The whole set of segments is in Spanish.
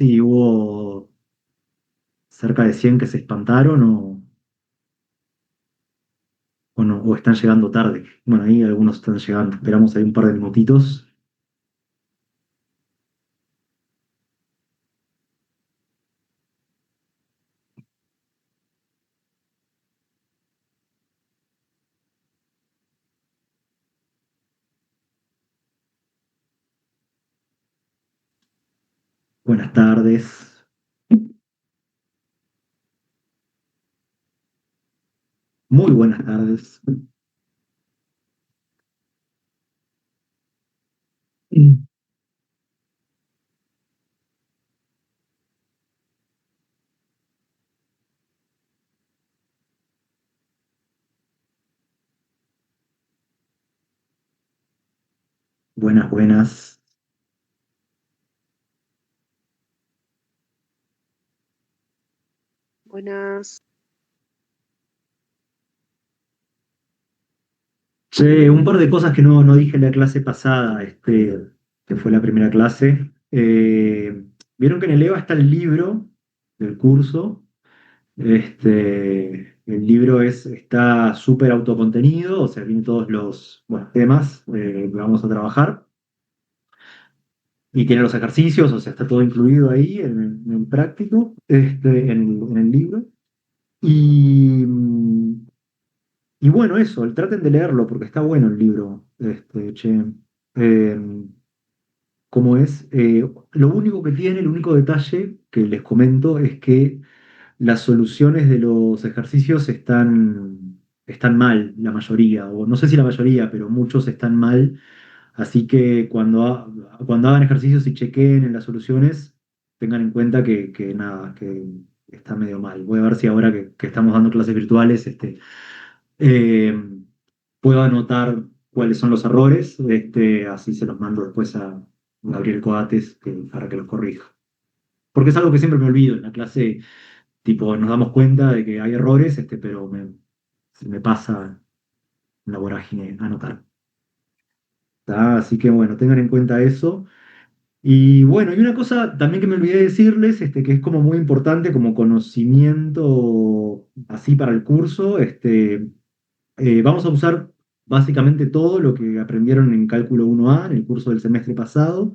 si hubo cerca de 100 que se espantaron o no, o están llegando tarde. Bueno, ahí algunos están llegando. Esperamos ahí un par de minutitos. Buenas tardes. Muy buenas tardes. Mm. Buenas, buenas. Buenas. Che, un par de cosas que no dije en la clase pasada, que fue la primera clase. Vieron que en el EVA está el libro del curso. El libro está súper autocontenido, o sea, tiene todos los temas que vamos a trabajar y tiene los ejercicios, o sea, está todo incluido ahí en el práctico, en el libro. Y, y bueno, eso, traten de leerlo porque está bueno el libro, che. Eh, Como es, lo único que tiene, el único detalle que les comento es que las soluciones de los ejercicios están mal, la mayoría, o no sé si la mayoría, pero muchos están mal. Así que cuando hagan ejercicios y chequeen en las soluciones, tengan en cuenta que nada, que está medio mal. Voy a ver si ahora que estamos dando clases virtuales, eh, puedo anotar cuáles son los errores, así se los mando después a Gabriel Coates para que los corrija. Porque es algo que siempre me olvido en la clase. Tipo, nos damos cuenta de que hay errores, pero se me pasa en la vorágine anotar. ¿Tá? Así que bueno, tengan en cuenta eso. Y bueno, y una cosa también que me olvidé de decirles, que es como muy importante como conocimiento así para el curso, vamos a usar básicamente todo lo que aprendieron en Cálculo 1A en el curso del semestre pasado.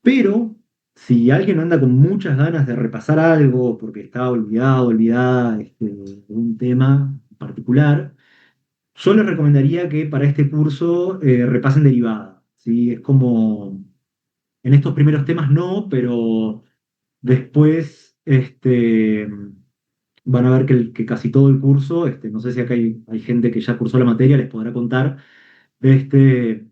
Pero si alguien anda con muchas ganas de repasar algo porque está olvidado, olvidada, de un tema particular, yo les recomendaría que para este curso repasen derivada, ¿sí? Es como, en estos primeros temas no, pero después van a ver que casi todo el curso, no sé si acá hay gente que ya cursó la materia, les podrá contar, este,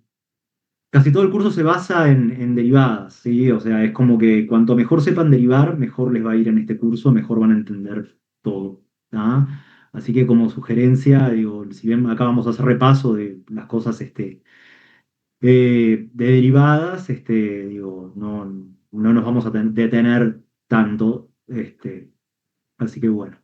casi todo el curso se basa en derivadas, ¿sí? O sea, es como que cuanto mejor sepan derivar, mejor les va a ir en este curso, mejor van a entender todo, ¿tá? Así que como sugerencia, digo, si bien acá vamos a hacer repaso de las cosas de derivadas, digo, no nos vamos a detener tanto, así que bueno.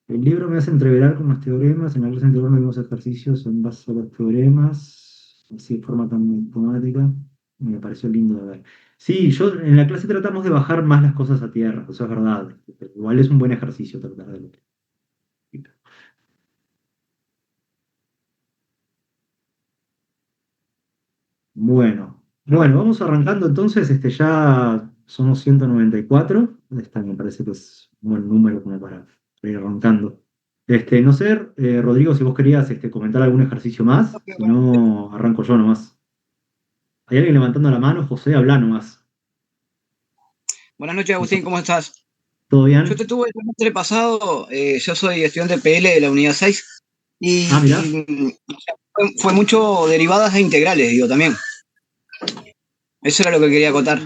El libro me hace entreverar con los teoremas, en la clase anterior no vimos ejercicios en base a los teoremas, así de forma tan automática, me pareció lindo de ver. Sí, yo en la clase tratamos de bajar más las cosas a tierra, eso es verdad. Igual es un buen ejercicio tratar de lo. Bueno, vamos arrancando entonces, ya somos 194, me parece que es un buen número como para ir arrancando. No sé, Rodrigo, si vos querías comentar algún ejercicio más, si no, arranco yo nomás. ¿Hay alguien levantando la mano? José, habla nomás. Buenas noches, Agustín, ¿cómo estás? ¿Todo Yo bien? te tuve el semestre pasado, yo soy estudiante de PL de la unidad 6 Ah, mirá. y fue mucho derivadas e integrales, digo, también. Eso era lo que quería acotar.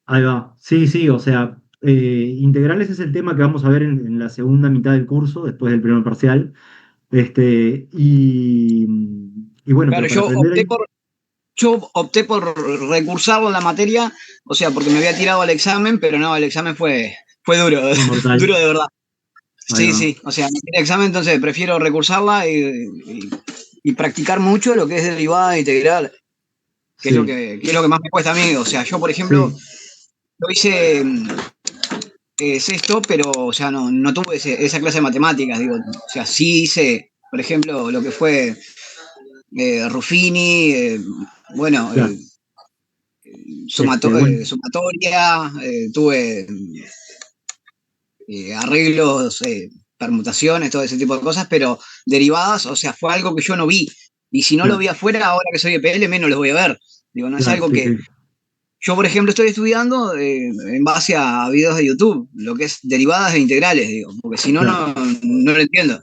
Ahí va. Sí, sí, o sea, integrales es el tema que vamos a ver en la segunda mitad del curso, después del primer parcial. Y bueno, Claro, pero para aprender ahí. yo opté por recursarlo en la materia, o sea, porque me había tirado al examen, pero no, el examen fue duro, Fue mortal. duro de verdad. Ahí Sí, va. sí, o sea, me tiré el examen, entonces prefiero recursarla y practicar mucho lo que es derivada e integral, que es Sí, que es lo que más me cuesta a mí. O sea, yo, por ejemplo, sí. lo hice sexto, pero o sea, no tuve esa clase de matemáticas, digo. O sea, sí hice, por ejemplo, lo que fue Ruffini, bueno, Claro. Bueno, sumatoria, tuve arreglos, permutaciones, todo ese tipo de cosas, pero derivadas, o sea, fue algo que yo no vi. Y si no lo claro, vi afuera, ahora que soy de PL, menos lo voy a ver. Digo, no es claro, algo sí, que sí. yo, por ejemplo, estoy estudiando en base a videos de YouTube, lo que es derivadas e integrales, digo, porque si no, Claro. no lo entiendo.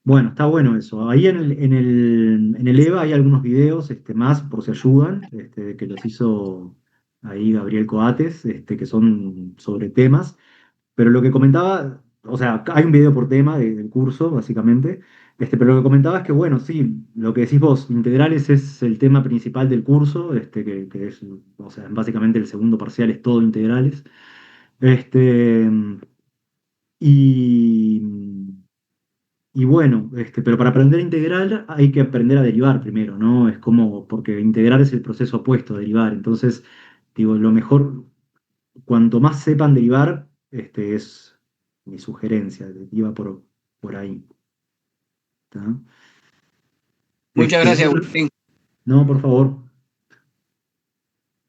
Bueno, está bueno eso. Ahí en el EVA hay algunos videos más, por si ayudan, que los hizo ahí Gabriel Coates, que son sobre temas. Pero lo que comentaba, o sea, hay un video por tema del curso, básicamente. Pero lo que comentaba es que, bueno, sí, lo que decís vos, integrales es el tema principal del curso, que es, o sea, básicamente el segundo parcial es todo integrales. Este, y, y bueno, pero para aprender a integrar hay que aprender a derivar primero, ¿no? Es como, porque integrar es el proceso opuesto a derivar. Entonces, digo, lo mejor, cuanto más sepan derivar, es mi sugerencia, iba por ahí. ¿Tá? Muchas gracias, Otro, Agustín. no, por favor.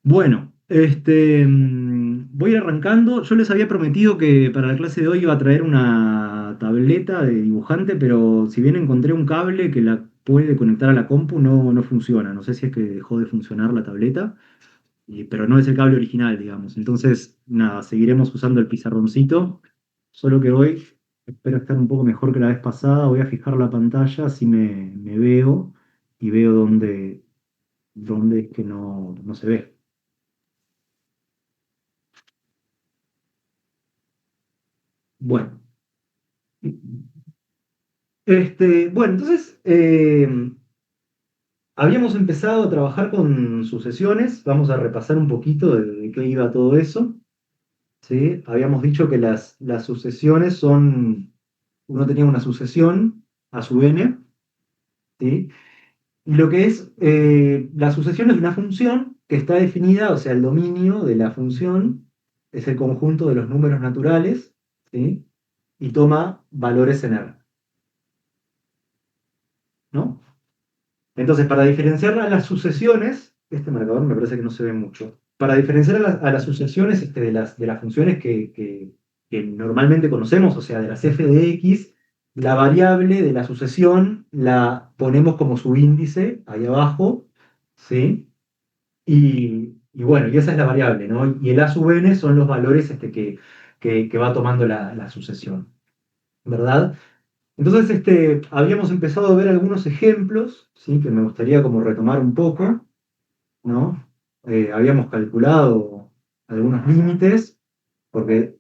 Bueno, voy a ir arrancando. Yo les había prometido que para la clase de hoy iba a traer una tableta de dibujante, pero si bien encontré un cable que la puede conectar a la compu, no funciona. No sé si es que dejó de funcionar la tableta, pero no es el cable original, digamos. Entonces, nada, seguiremos usando el pizarroncito, solo que hoy espero estar un poco mejor que la vez pasada. Voy a fijar la pantalla, así me veo y veo dónde es que no se ve. Bueno. Bueno, entonces habíamos empezado a trabajar con sucesiones. Vamos a repasar un poquito de qué iba todo eso. ¿Sí? Habíamos dicho que las sucesiones uno tenía una sucesión a su n, ¿sí? Y lo que es la sucesión es una función que está definida, o sea, el dominio de la función es el conjunto de los números naturales, ¿sí? Y toma valores en R, ¿no? Entonces, para diferenciar a las sucesiones, este marcador me parece que no se ve mucho. Para diferenciar a las sucesiones de las funciones que normalmente conocemos, o sea, de las f de x, la variable de la sucesión la ponemos como subíndice ahí abajo, ¿sí? Y bueno, y esa es la variable, ¿no? Y el a sub n son los valores que va tomando la sucesión, ¿verdad? Entonces, habíamos empezado a ver algunos ejemplos, ¿sí? Que me gustaría como retomar un poco, ¿no? Habíamos calculado algunos límites, porque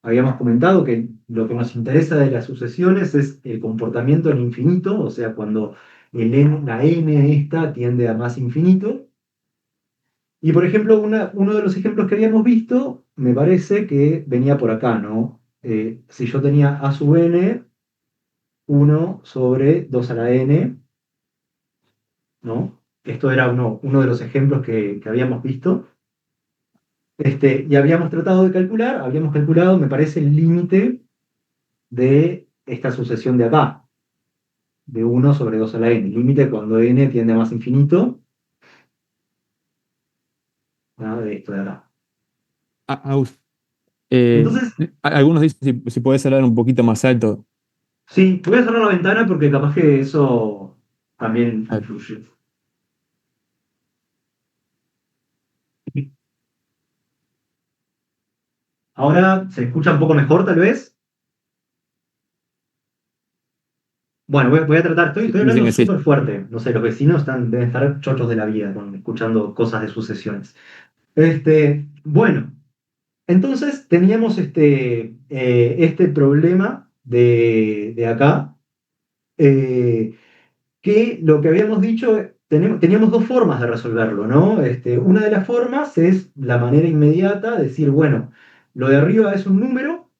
habíamos comentado que lo que nos interesa de las sucesiones es el comportamiento en infinito, o sea, cuando la n esta tiende a más infinito. Y por ejemplo, uno de los ejemplos que habíamos visto, me parece que venía por acá, ¿no? Si yo tenía a sub n, 1/2 a la n, ¿no? Esto era uno de los ejemplos que habíamos visto. Y habíamos calculado, me parece, el límite de esta sucesión de acá, de 1/2 a la n. Límite cuando n tiende a más infinito, ¿no? De esto de acá. Aus, eh, Entonces, algunos dicen si podés hablar un poquito más alto. sí, voy a cerrar la ventana porque capaz que eso también Ah, influye. Ahora se escucha un poco mejor, tal vez. Bueno, voy a tratar, estoy dicen hablando que sí. súper fuerte. No sé, los vecinos deben estar chochos de la vida escuchando cosas de sucesiones. Bueno, entonces teníamos este problema de acá, eh, que lo que habíamos dicho, teníamos dos formas de resolverlo, ¿no? Una de las formas es la manera inmediata, decir, bueno, lo de arriba es un número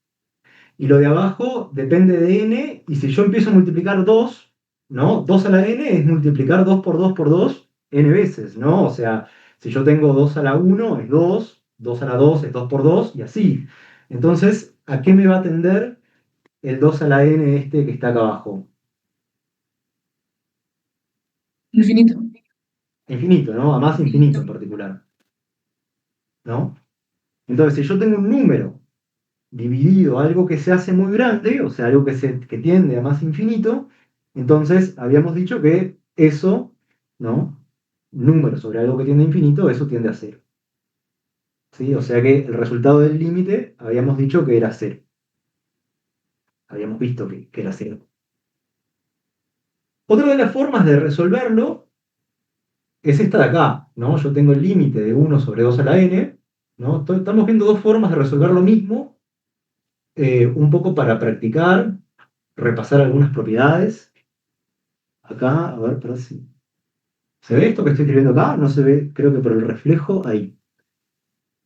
y lo de abajo depende de n, y si yo empiezo a multiplicar 2, ¿no? 2 a la n es multiplicar 2 por 2 por 2 n veces, ¿no? O sea, si yo tengo 2 a la 1 es 2, 2 a la 2 es 2 por 2 y así. Entonces, ¿a qué me va a tender el 2 a la n este que está acá abajo? Infinito. Infinito, ¿no? A más infinito en particular, ¿no? Entonces, si yo tengo un número dividido algo que se hace muy grande, o sea, algo que tiende a más infinito, entonces habíamos dicho que eso, ¿no? Número sobre algo que tiende a infinito, eso tiende a cero. ¿Sí? O sea que el resultado del límite habíamos dicho que era cero. Habíamos visto que era cero. Otra de las formas de resolverlo es esta de acá, ¿no? Yo tengo el límite de 1 sobre 2 a la n, ¿no? Estamos viendo dos formas de resolver lo mismo, un poco para practicar, repasar algunas propiedades. Acá, a ver, pero si. ¿Se ve esto que estoy escribiendo acá? No se ve, creo que por el reflejo, ahí.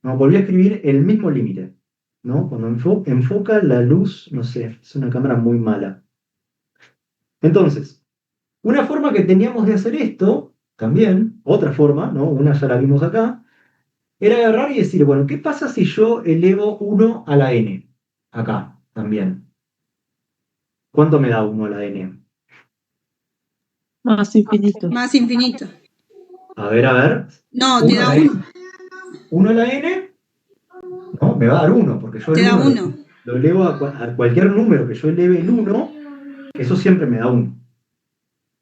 No, volví a escribir el mismo límite, ¿no? Cuando enfoca la luz, no sé, es una cámara muy mala. Entonces, una forma que teníamos de hacer esto, también, otra forma, ¿no? Una ya la vimos acá, era agarrar y decir, bueno, ¿qué pasa si yo elevo 1 a la n? Acá, también. ¿Cuánto me da 1 a la n? Más infinito. Más infinito. A ver, a ver. No, te 1 a da la uno. n. 1 a la n, no, me va a dar 1, porque yo el Te da 1 uno. lo elevo a cualquier número que yo eleve el 1, eso siempre me da 1,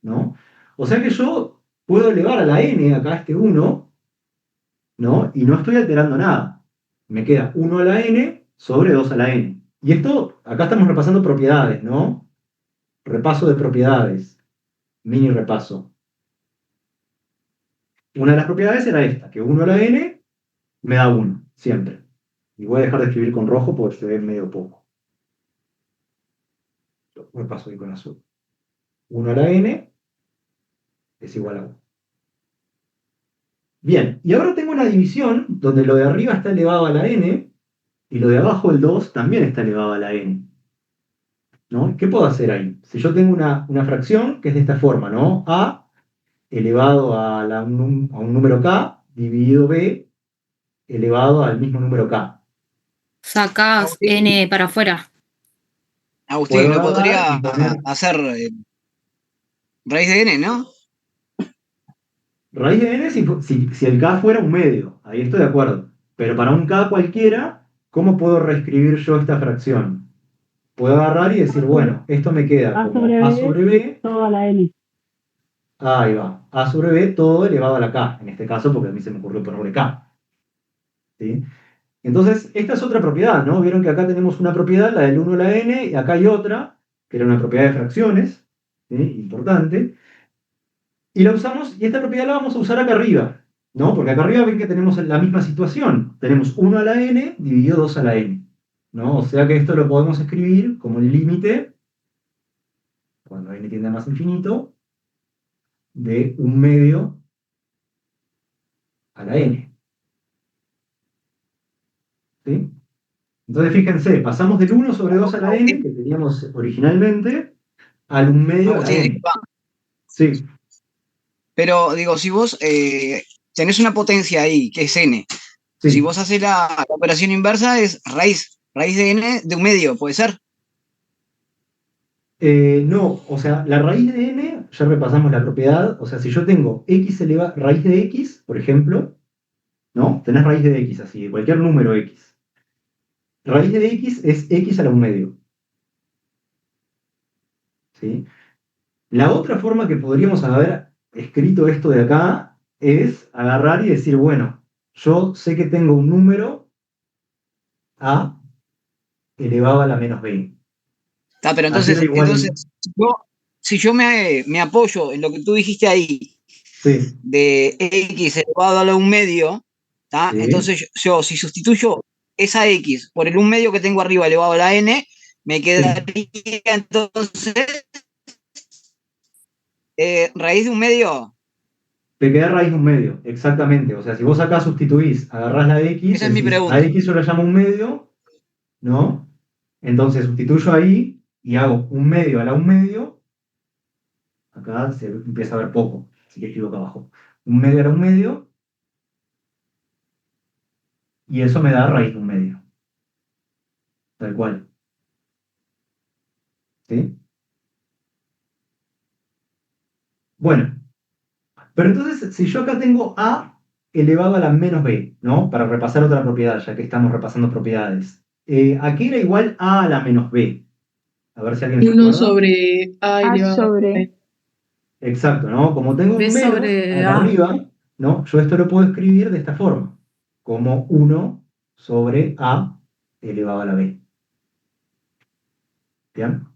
¿no? O sea que yo puedo elevar a la n, acá este 1, ¿no? Y no estoy alterando nada. Me queda 1 a la n sobre 2 a la n. Y esto, acá estamos repasando propiedades, ¿no? Repaso de propiedades. Mini repaso. Una de las propiedades era esta, que 1 a la n me da 1, siempre. Y voy a dejar de escribir con rojo porque se ve medio poco. Repaso ahí con azul. 1 a la n es igual a 1. Bien, y ahora tengo una división donde lo de arriba está elevado a la n y lo de abajo, el 2, también está elevado a la n. ¿No? ¿Qué puedo hacer ahí? Si yo tengo una fracción que es de esta forma, ¿no? A elevado a un número k dividido b elevado al mismo número k. Sacás n para afuera. Agustín, Puedo lo agarrar y podría poner hacer raíz de n, ¿no? raíz de n si el k fuera un medio. Ahí estoy de acuerdo. Pero para un k cualquiera, ¿cómo puedo reescribir yo esta fracción? Puedo agarrar y decir, bueno, esto me queda A como sobre a B, sobre b. todo a la N. Ahí va. A sobre b todo elevado a la k. En este caso, porque a mí se me ocurrió ponerle k. ¿Sí? Entonces, esta es otra propiedad, ¿no? Vieron que acá tenemos una propiedad, la del 1 a la n, y acá hay otra, que era una propiedad de fracciones, ¿sí? Importante. Y la usamos, y esta propiedad la vamos a usar acá arriba, ¿no? Porque acá arriba ven que tenemos la misma situación. Tenemos 1 a la n dividido 2 a la n, ¿no? O sea que esto lo podemos escribir como el límite, cuando n tiende a más infinito, de 1/2 a la n. ¿Sí? Entonces, fíjense, pasamos del 1 sobre 2 a la n, que teníamos originalmente, al 1/2 a la Agustín, n. disculpa. Sí, Pero digo, si vos tenés una potencia ahí, que es n, si sí. vos haces la operación inversa, es raíz de n de un medio, ¿puede ser? No, o sea, la raíz de n, ya repasamos la propiedad, o sea, si yo tengo raíz de x, por ejemplo, ¿no? Tenés raíz de x así, de cualquier número x. Raíz de x es x a la 1/2. ¿Sí? La otra forma que podríamos haber escrito esto de acá es agarrar y decir, bueno, yo sé que tengo un número a elevado a la menos b. Pero Haciendo entonces, igual, si yo me apoyo en lo que tú dijiste ahí, sí, de x elevado a la un medio, ¿tá? sí, Entonces yo, si sustituyo esa x por el un medio que tengo arriba elevado a la n, me sí. quedaría entonces raíz de un medio. Te queda raíz de un medio, exactamente. O sea, si vos acá sustituís, agarrás la de x, Esa es mi decís, a pregunta. x yo la llamo un medio, ¿no? Entonces sustituyo ahí y hago un medio a la un medio. Acá se empieza a ver poco, así que escribo acá abajo. Un medio a la un medio, y eso me da raíz de un medio. Tal cual. ¿Sí? Bueno, pero entonces, si yo acá tengo A elevado a la menos B, ¿no? Para repasar otra propiedad, ya que estamos repasando propiedades. ¿A qué era igual A a la menos B? A ver si alguien se 1 acuerda. sobre A A elevado a sobre B. Exacto, ¿no? Como tengo B un menos sobre acá A. arriba, ¿no? Yo esto lo puedo escribir de esta forma, como 1 sobre A elevado a la B. ¿Bien?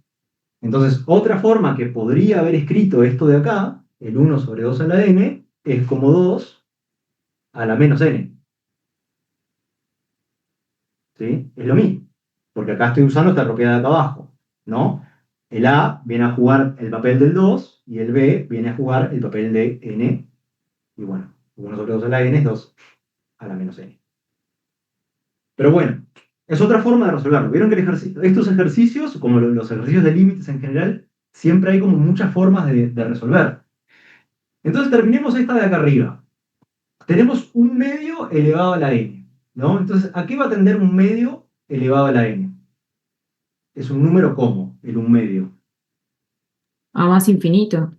Entonces, otra forma que podría haber escrito esto de acá, el 1 sobre 2 a la n, es como 2 a la menos n. ¿Sí? Es lo mismo, porque acá estoy usando esta propiedad de acá abajo, ¿no? El A viene a jugar el papel del 2 y el B viene a jugar el papel de n. Y bueno, 1 sobre 2 a la n es 2 a la menos n. Pero bueno, es otra forma de resolverlo. Vieron que estos ejercicios, como los ejercicios de límites en general, siempre hay como muchas formas de resolver. Entonces terminemos esta de acá arriba. Tenemos un medio elevado a la n, ¿no? Entonces, ¿a qué va a tender un medio elevado a la n? Es un número como el un medio. A más infinito.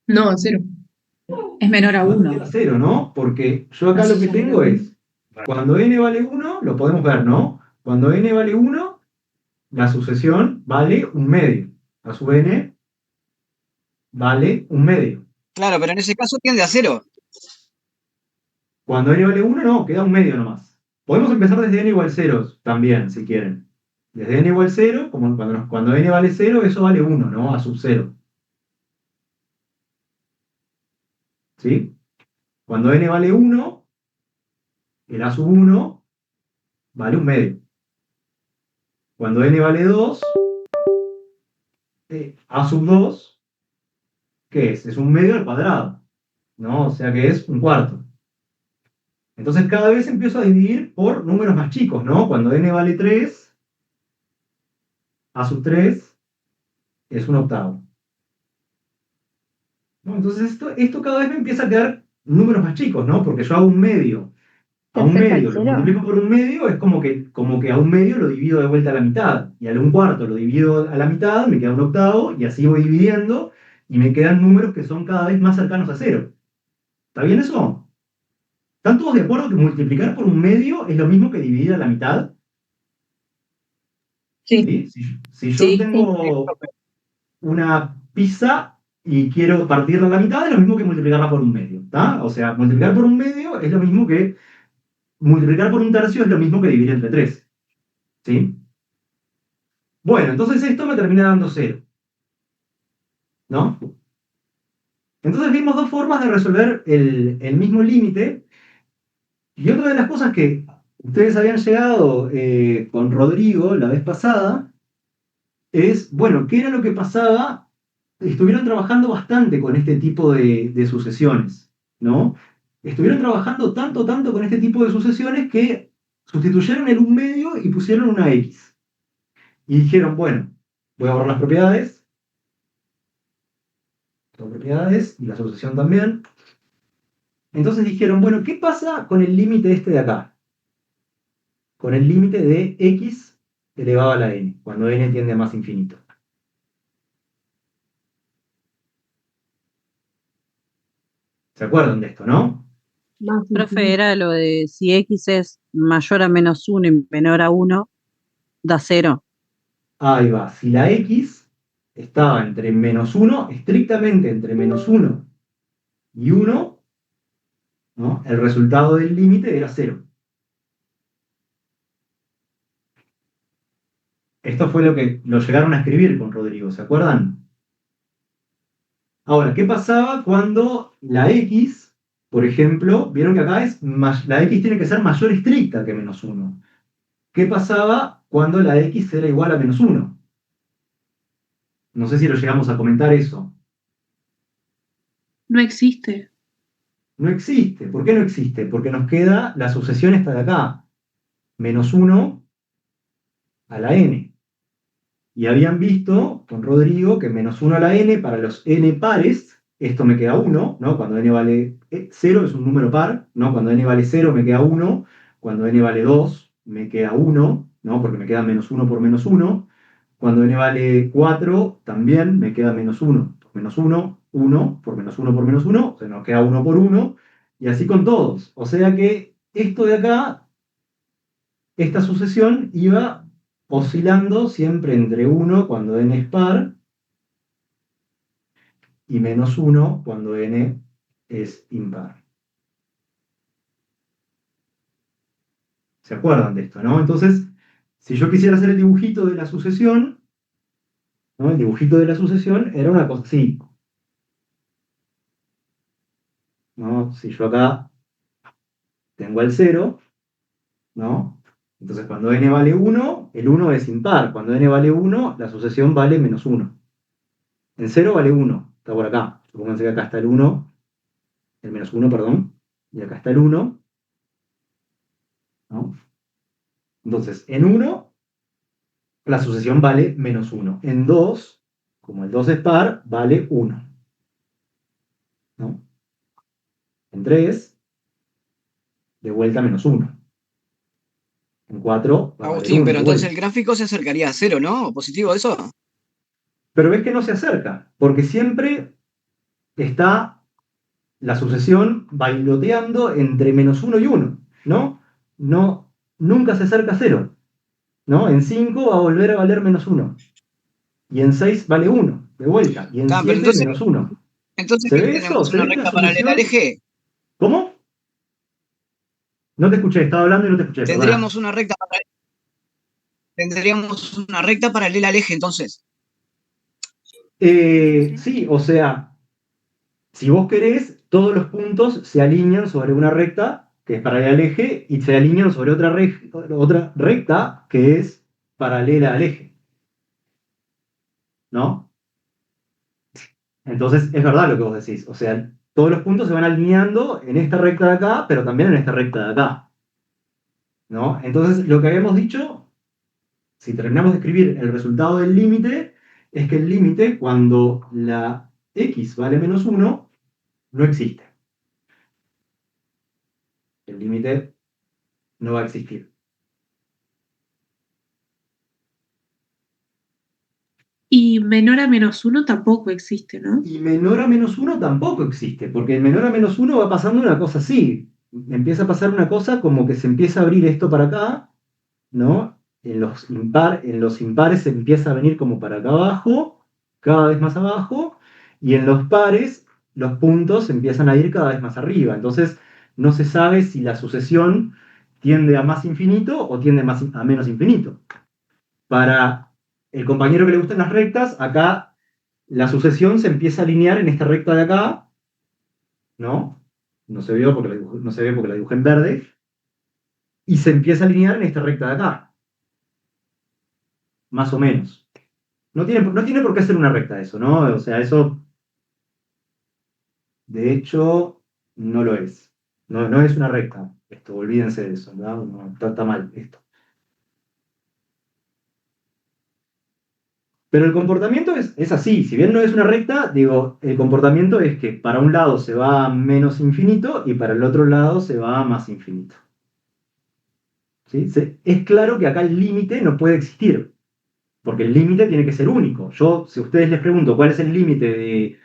No, a 0. Es menor a Va a tender 1. a cero, ¿no? Porque yo acá Así lo que ya tengo lo vi. es, cuando n vale 1, lo podemos ver, ¿no? Cuando n vale 1, la sucesión vale un medio. A su n vale un medio. Claro, pero en ese caso tiende a 0. Cuando n vale 1, no, queda un medio nomás. Podemos empezar desde n igual 0 también, si quieren. Desde n igual 0, como cuando n vale 0, eso vale 1, ¿no? A sub 0. ¿Sí? Cuando n vale 1, el a sub 1 vale un medio. Cuando n vale 2, a sub 2, ¿qué es? Es un medio al cuadrado, ¿no? O sea que es un cuarto. Entonces cada vez empiezo a dividir por números más chicos, ¿no? Cuando n vale 3, a sub 3 es un octavo. ¿No? Entonces esto cada vez me empieza a quedar números más chicos, ¿no? Porque yo hago un medio. A un cerca al medio lo cero. multiplico por un medio, es como que a un medio lo divido de vuelta a la mitad. Y al un cuarto lo divido a la mitad, me queda un octavo, y así voy dividiendo, y me quedan números que son cada vez más cercanos a cero. ¿Está bien eso? ¿Están todos de acuerdo que multiplicar por un medio es lo mismo que dividir a la mitad? Sí. ¿Sí? Si yo Sí. tengo una pizza y quiero partirla a la mitad, es lo mismo que multiplicarla por un medio. ¿Está? O sea, multiplicar por un medio es lo mismo que multiplicar por un tercio, es lo mismo que dividir entre 3. ¿Sí? Bueno, entonces esto me termina dando 0. ¿No? Entonces vimos dos formas de resolver el mismo límite. Y otra de las cosas que ustedes habían llegado con Rodrigo la vez pasada es, bueno, ¿qué era lo que pasaba? Estuvieron trabajando bastante con este tipo de sucesiones, ¿no? Estuvieron trabajando tanto con este tipo de sucesiones que sustituyeron el un medio y pusieron una x. Y dijeron, bueno, voy a borrar las propiedades y la sucesión también. Entonces dijeron, bueno, ¿qué pasa con el límite este de acá? Con el límite de x elevado a la n, cuando n tiende a más infinito. ¿Se acuerdan de esto, no? Más Profe, infinito. era lo de si x es mayor a menos 1 y menor a 1, da 0. Ahí va. Si la x estaba entre menos 1, estrictamente entre menos 1 y 1, ¿no? El resultado del límite era 0. Esto fue lo que lo llegaron a escribir con Rodrigo, ¿se acuerdan? Ahora, ¿qué pasaba cuando la x, por ejemplo, vieron que acá la x tiene que ser mayor estricta que menos 1? ¿Qué pasaba cuando la x era igual a menos 1? No sé si lo llegamos a comentar eso. No existe. No existe. ¿Por qué no existe? Porque nos queda la sucesión esta de acá. Menos 1 a la n. Y habían visto con Rodrigo que menos 1 a la n para los n pares, esto me queda 1, ¿no? Cuando n vale 0 es un número par, ¿no? Cuando n vale 0 me queda 1, cuando n vale 2, me queda 1, ¿no? Porque me queda menos 1 por menos 1. Cuando n vale 4, también me queda menos 1 por menos 1, 1 por menos 1 por menos 1, o sea, nos queda 1 por 1, y así con todos. O sea que esto de acá, esta sucesión iba oscilando siempre entre 1 cuando n es par y menos 1 cuando n es impar. ¿Se acuerdan de esto, no? Entonces, si yo quisiera hacer el dibujito de la sucesión, ¿no? El dibujito de la sucesión era una cosa así, ¿no? Si yo acá tengo el 0, ¿no? Entonces cuando n vale 1, el 1 es impar. Cuando n vale 1, la sucesión vale menos 1. En 0 vale 1, está por acá. Supónganse que acá está el 1, el menos 1, perdón, y acá está el 1, ¿no? Entonces, en 1, la sucesión vale menos 1. En 2, como el 2 es par, vale 1, ¿no? En 3, de vuelta menos 1. En 4 va a valer Agustín, 1 pero de entonces vuelta. el gráfico se acercaría a cero, ¿no? ¿Positivo eso? Pero ves que no se acerca, porque siempre está la sucesión bailoteando entre menos 1 y 1, ¿no? No, nunca se acerca a 0, ¿no? En 5 va a volver a valer menos 1. Y en 6 vale 1, de vuelta. Y en Ah, pero 7 menos 1. entonces ¿Se ¿qué ve eso? tenemos? ¿Se ¿Una ve que la recta paralela al sucesión? eje? ¿Cómo? No te escuché, estaba hablando y no te escuché, perdona. Tendríamos una recta paralela al eje, entonces. Sí, o sea, si vos querés, todos los puntos se alinean sobre una recta que es paralela al eje y se alinean sobre otra recta que es paralela al eje, ¿no? Entonces es verdad lo que vos decís. O sea, todos los puntos se van alineando en esta recta de acá, pero también en esta recta de acá, ¿no? Entonces lo que habíamos dicho, si terminamos de escribir el resultado del límite, es que el límite cuando la x vale menos 1 no existe. El límite no va a existir. Y menor a menos uno tampoco existe, ¿no? Y menor a menos 1 tampoco existe, porque el menor a menos 1 va pasando una cosa así. Empieza a pasar una cosa como que se empieza a abrir esto para acá, ¿no? En los impares se empieza a venir como para acá abajo, cada vez más abajo, y en los pares los puntos empiezan a ir cada vez más arriba. Entonces no se sabe si la sucesión tiende a más infinito o tiende a menos infinito. Para el compañero que le gustan las rectas, acá la sucesión se empieza a alinear en esta recta de acá, ¿no? No se vio porque no se ve porque la dibujé en verde, y se empieza a alinear en esta recta de acá, más o menos. No tiene por qué ser una recta eso, ¿no? O sea, eso, de hecho, no lo es. No, no es una recta. Esto, olvídense de eso, ¿no? No, está mal esto. Pero el comportamiento es así. Si bien no es una recta, digo, el comportamiento es que para un lado se va a menos infinito y para el otro lado se va a más infinito. ¿Sí? Es claro que acá el límite no puede existir, porque el límite tiene que ser único. Yo, si a ustedes les pregunto cuál es el límite de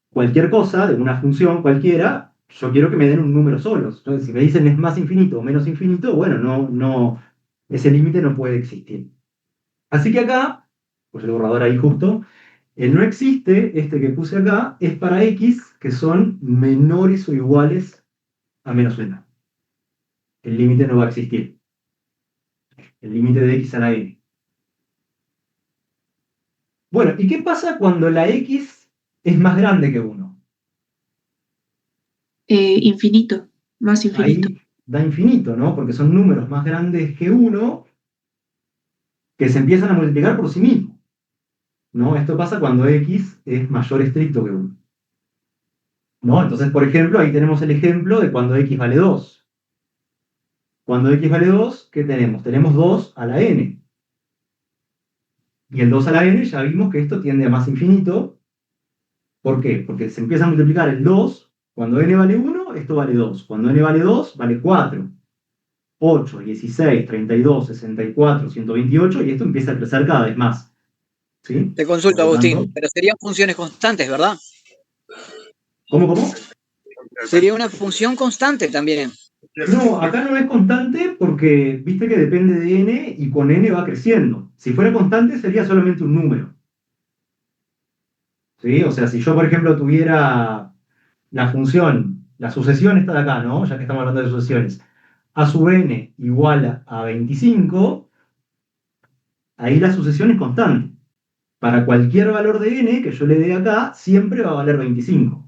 cualquier cosa, de una función cualquiera, yo quiero que me den un número solo. Entonces, si me dicen es más infinito o menos infinito, bueno, no, ese límite no puede existir. Así que acá, pues el borrador ahí justo, el no existe, este que puse acá, es para x que son menores o iguales a menos 1. El límite no va a existir. El límite de x a la n. Bueno, ¿y qué pasa cuando la x es más grande que 1? Infinito, más infinito. Ahí da infinito, ¿no? Porque son números más grandes que 1 que se empiezan a multiplicar por sí mismos, ¿no? Esto pasa cuando x es mayor estricto que 1, ¿no? Entonces, por ejemplo, ahí tenemos el ejemplo de cuando x vale 2. Cuando x vale 2, ¿qué tenemos? Tenemos 2 a la n. Y el 2 a la n ya vimos que esto tiende a más infinito. ¿Por qué? Porque se empieza a multiplicar el 2. Cuando n vale 1, esto vale 2. Cuando n vale 2, vale 4. 8, 16, 32, 64, 128, y esto empieza a crecer cada vez más. ¿Sí? Te consulto, Por lo Agustín, tanto, pero serían funciones constantes, ¿verdad? ¿cómo? Sería una función constante también. No, acá no es constante porque viste que depende de n y con n va creciendo. Si fuera constante sería solamente un número. ¿Sí? O sea, si yo, por ejemplo, tuviera la función, la sucesión está de acá, ¿no? Ya que estamos hablando de sucesiones. A sub n igual a 25, ahí la sucesión es constante. Para cualquier valor de n que yo le dé acá, siempre va a valer 25.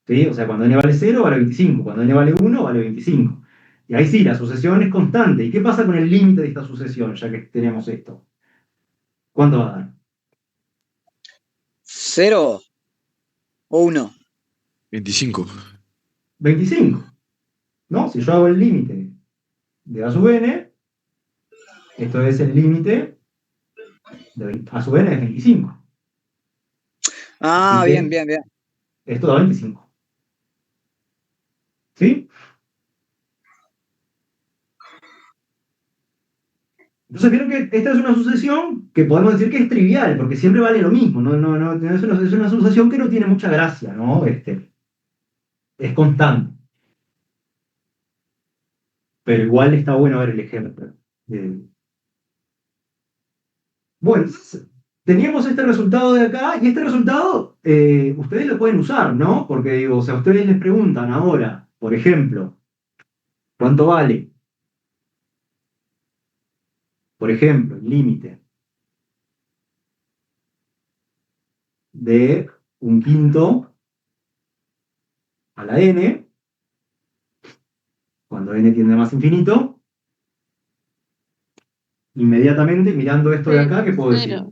¿Sí? O sea, cuando n vale 0, vale 25. Cuando n vale 1, vale 25. Y ahí sí, la sucesión es constante. ¿Y qué pasa con el límite de esta sucesión, ya que tenemos esto? ¿Cuánto va a dar? 0 o 1. 25. 25. ¿No? Si yo hago el límite de a sub n, esto es el límite de a sub n es 25. Ah, Así bien, que bien, bien. esto da 25. ¿Sí? Entonces creo que esta es una sucesión que podemos decir que es trivial, porque siempre vale lo mismo. Es una sucesión que no tiene mucha gracia, ¿no? Es constante. Pero igual está bueno ver el ejemplo. Bueno, entonces, teníamos este resultado de acá, y este resultado ustedes lo pueden usar, ¿no? Porque digo, o sea, ustedes les preguntan ahora, por ejemplo, ¿cuánto vale? Por ejemplo, el límite de un quinto a la n, cuando n tiende a más infinito, inmediatamente mirando esto de acá, ¿qué puedo decir?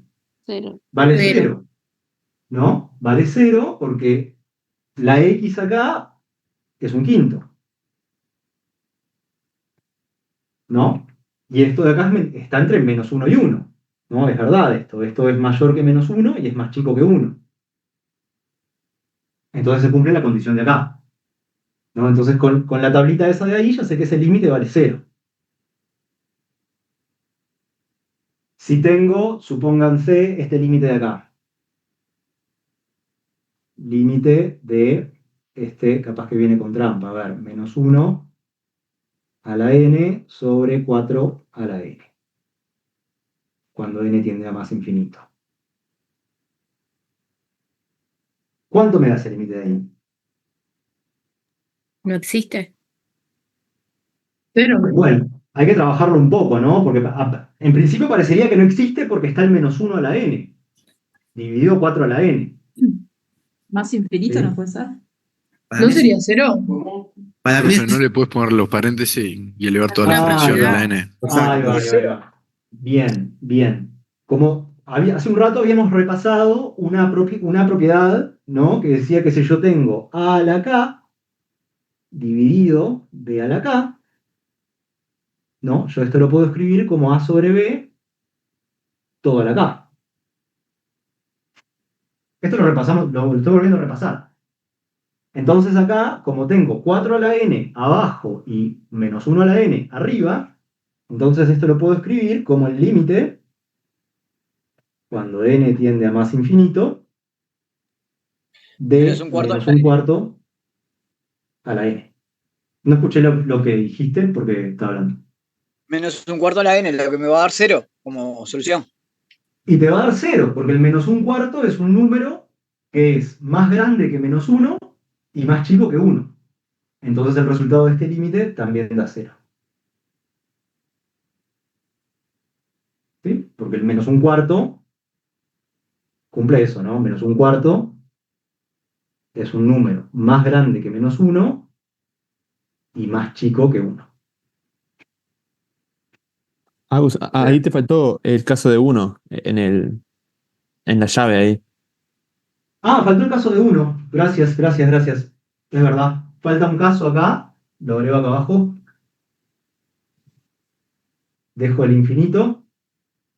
Cero. Vale Cero. 0, ¿no? Vale 0 porque la x acá es un quinto, ¿no? Y esto de acá está entre menos 1 y 1, ¿no? Es verdad esto. Esto es mayor que menos 1 y es más chico que 1. Entonces se cumple la condición de acá, ¿no? Entonces con la tablita esa de ahí ya sé que ese límite vale 0. Si tengo, supónganse, este límite de acá. Límite de capaz que viene con trampa. A ver, menos 1 a la n sobre 4 a la n. Cuando n tiende a más infinito. ¿Cuánto me da ese límite de ahí? No existe. Cero. Bueno, hay que trabajarlo un poco, ¿no? Porque en principio parecería que no existe porque está el menos 1 a la n, dividido 4 a la n. Más infinito Sí. no puede ser. Para ¿No mí, sería cero? para mí Profe, ¿no le puedes poner los paréntesis y elevar toda la Ah, fracción ahí a va. la n? Ahí va, ahí va, ahí va. Bien, bien. Como hace un rato habíamos repasado una propiedad, ¿no? Que decía que si yo tengo a a la k dividido b a la k, ¿no? Yo esto lo puedo escribir como a sobre b todo a la k. Esto lo repasamos, lo estoy volviendo a repasar. Entonces acá, como tengo 4 a la n abajo y menos 1 a la n arriba, entonces esto lo puedo escribir como el límite, cuando n tiende a más infinito, menos de un cuarto. menos un cuarto a la n. No escuché lo que dijiste porque estaba hablando. Menos un cuarto a la n, lo que me va a dar 0 como solución. Y te va a dar 0, porque el menos un cuarto es un número que es más grande que menos 1 y más chico que 1. Entonces el resultado de este límite también da 0. ¿Sí? Porque el menos un cuarto cumple eso, ¿no? Menos un cuarto es un número más grande que menos 1 y más chico que 1. Agus, ahí te faltó el caso de 1 en la llave ahí. Ah, faltó el caso de 1. Gracias, gracias, gracias. Es verdad. Falta un caso acá. Lo agrego acá abajo. Dejo el infinito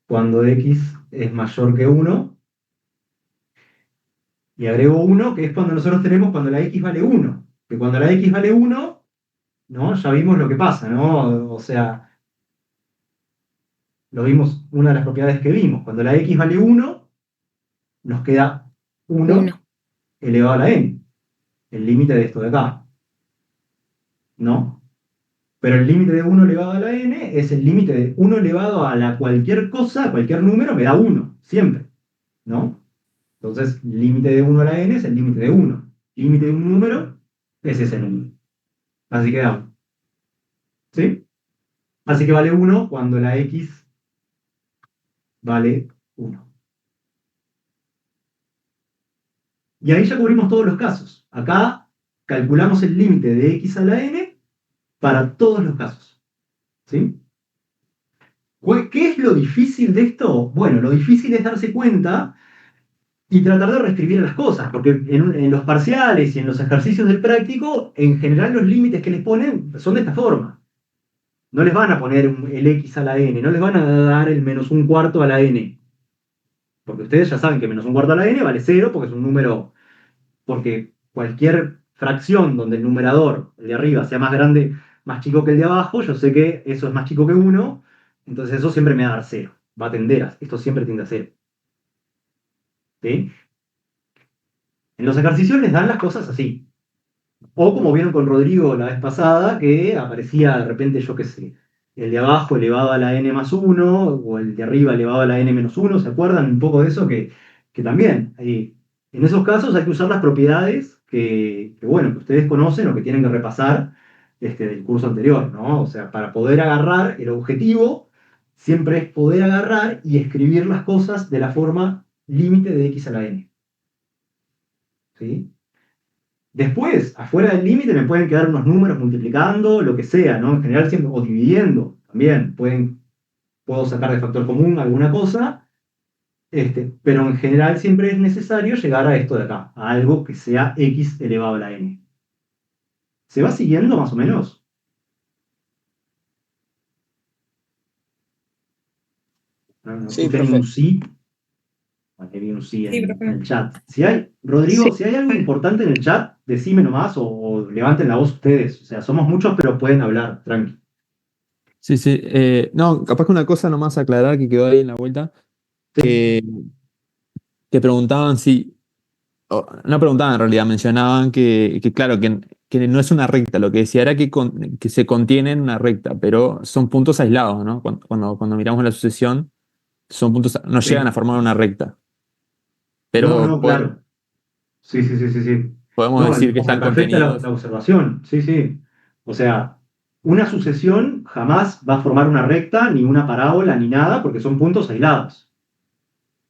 cuando x es mayor que 1. Y agrego 1, que es cuando nosotros tenemos cuando la x vale 1. Que cuando la x vale 1, ¿no? Ya vimos lo que pasa, ¿no? O sea, lo vimos, una de las propiedades que vimos. Cuando la x vale 1, nos queda 1 Uno. elevado a la n, el límite de esto de acá, ¿no? Pero el límite de 1 elevado a la n es el límite de 1 elevado a la cualquier cosa, cualquier número, me da 1, siempre, ¿no? Entonces, el límite de 1 a la n es el límite de 1. Límite de un número es ese número. Así que quedamos. ¿Sí? Así que vale 1 cuando la x vale 1. Y ahí ya cubrimos todos los casos. Acá calculamos el límite de x a la n para todos los casos. ¿Sí? ¿Qué es lo difícil de esto? Bueno, lo difícil es darse cuenta y tratar de reescribir las cosas, porque en los parciales y en los ejercicios del práctico, en general los límites que les ponen son de esta forma. No les van a poner el x a la n, no les van a dar el menos un cuarto a la n, porque ustedes ya saben que menos un cuarto a la n vale 0 porque es un número, porque cualquier fracción donde el numerador, el de arriba, sea más grande, más chico que el de abajo, yo sé que eso es más chico que 1, entonces eso siempre me va a dar 0, va a tender a, esto siempre tiende a 0. ¿Sí? En los ejercicios les dan las cosas así. O como vieron con Rodrigo la vez pasada, que aparecía de repente, yo qué sé, el de abajo elevado a la n más 1, o el de arriba elevado a la n menos 1, ¿se acuerdan un poco de eso? Que también, en esos casos hay que usar las propiedades bueno, que ustedes conocen o que tienen que repasar del curso anterior, ¿no? O sea, para poder agarrar, el objetivo siempre es poder agarrar y escribir las cosas de la forma límite de x a la n. ¿Sí? Después, afuera del límite me pueden quedar unos números multiplicando, lo que sea, ¿no? En general siempre, o dividiendo, también. Puedo sacar de factor común alguna cosa, pero en general siempre es necesario llegar a esto de acá, a algo que sea x elevado a la n. ¿Se va siguiendo más o menos? No Sí, escuché profe. ningún sí. Aquí vi un sí Sí, en profe. el chat. Rodrigo, Sí. si hay algo importante en el chat, decime nomás o levanten la voz ustedes. O sea, somos muchos, pero pueden hablar, tranqui. Sí, sí. No, capaz que una cosa nomás a aclarar que quedó ahí en la vuelta, que, que preguntaban si, no preguntaban en realidad, mencionaban que claro, que no es una recta, lo que decía era que se contiene en una recta, pero son puntos aislados, ¿no? Cuando miramos la sucesión, son puntos, no llegan Sí. a formar una recta, No, pero no, claro. Sí, sí, sí, sí, sí. podemos No, decir que o sea, están perfecta contenidos. la observación. Sí, sí. O sea, una sucesión jamás va a formar una recta, ni una parábola, ni nada, porque son puntos aislados.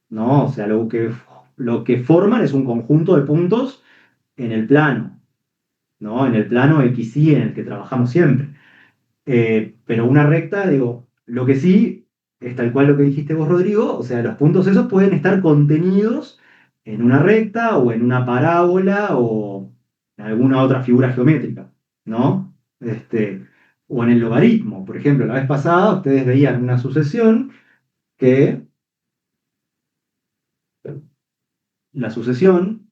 ¿No? O sea, lo que forman es un conjunto de puntos en el plano, ¿no? En el plano XY en el que trabajamos siempre. Pero una recta, digo, lo que sí es tal cual lo que dijiste vos, Rodrigo, o sea, los puntos esos pueden estar contenidos en una recta o en una parábola o en alguna otra figura geométrica, ¿no? O en el logaritmo, por ejemplo, la vez pasada ustedes veían una sucesión que la sucesión,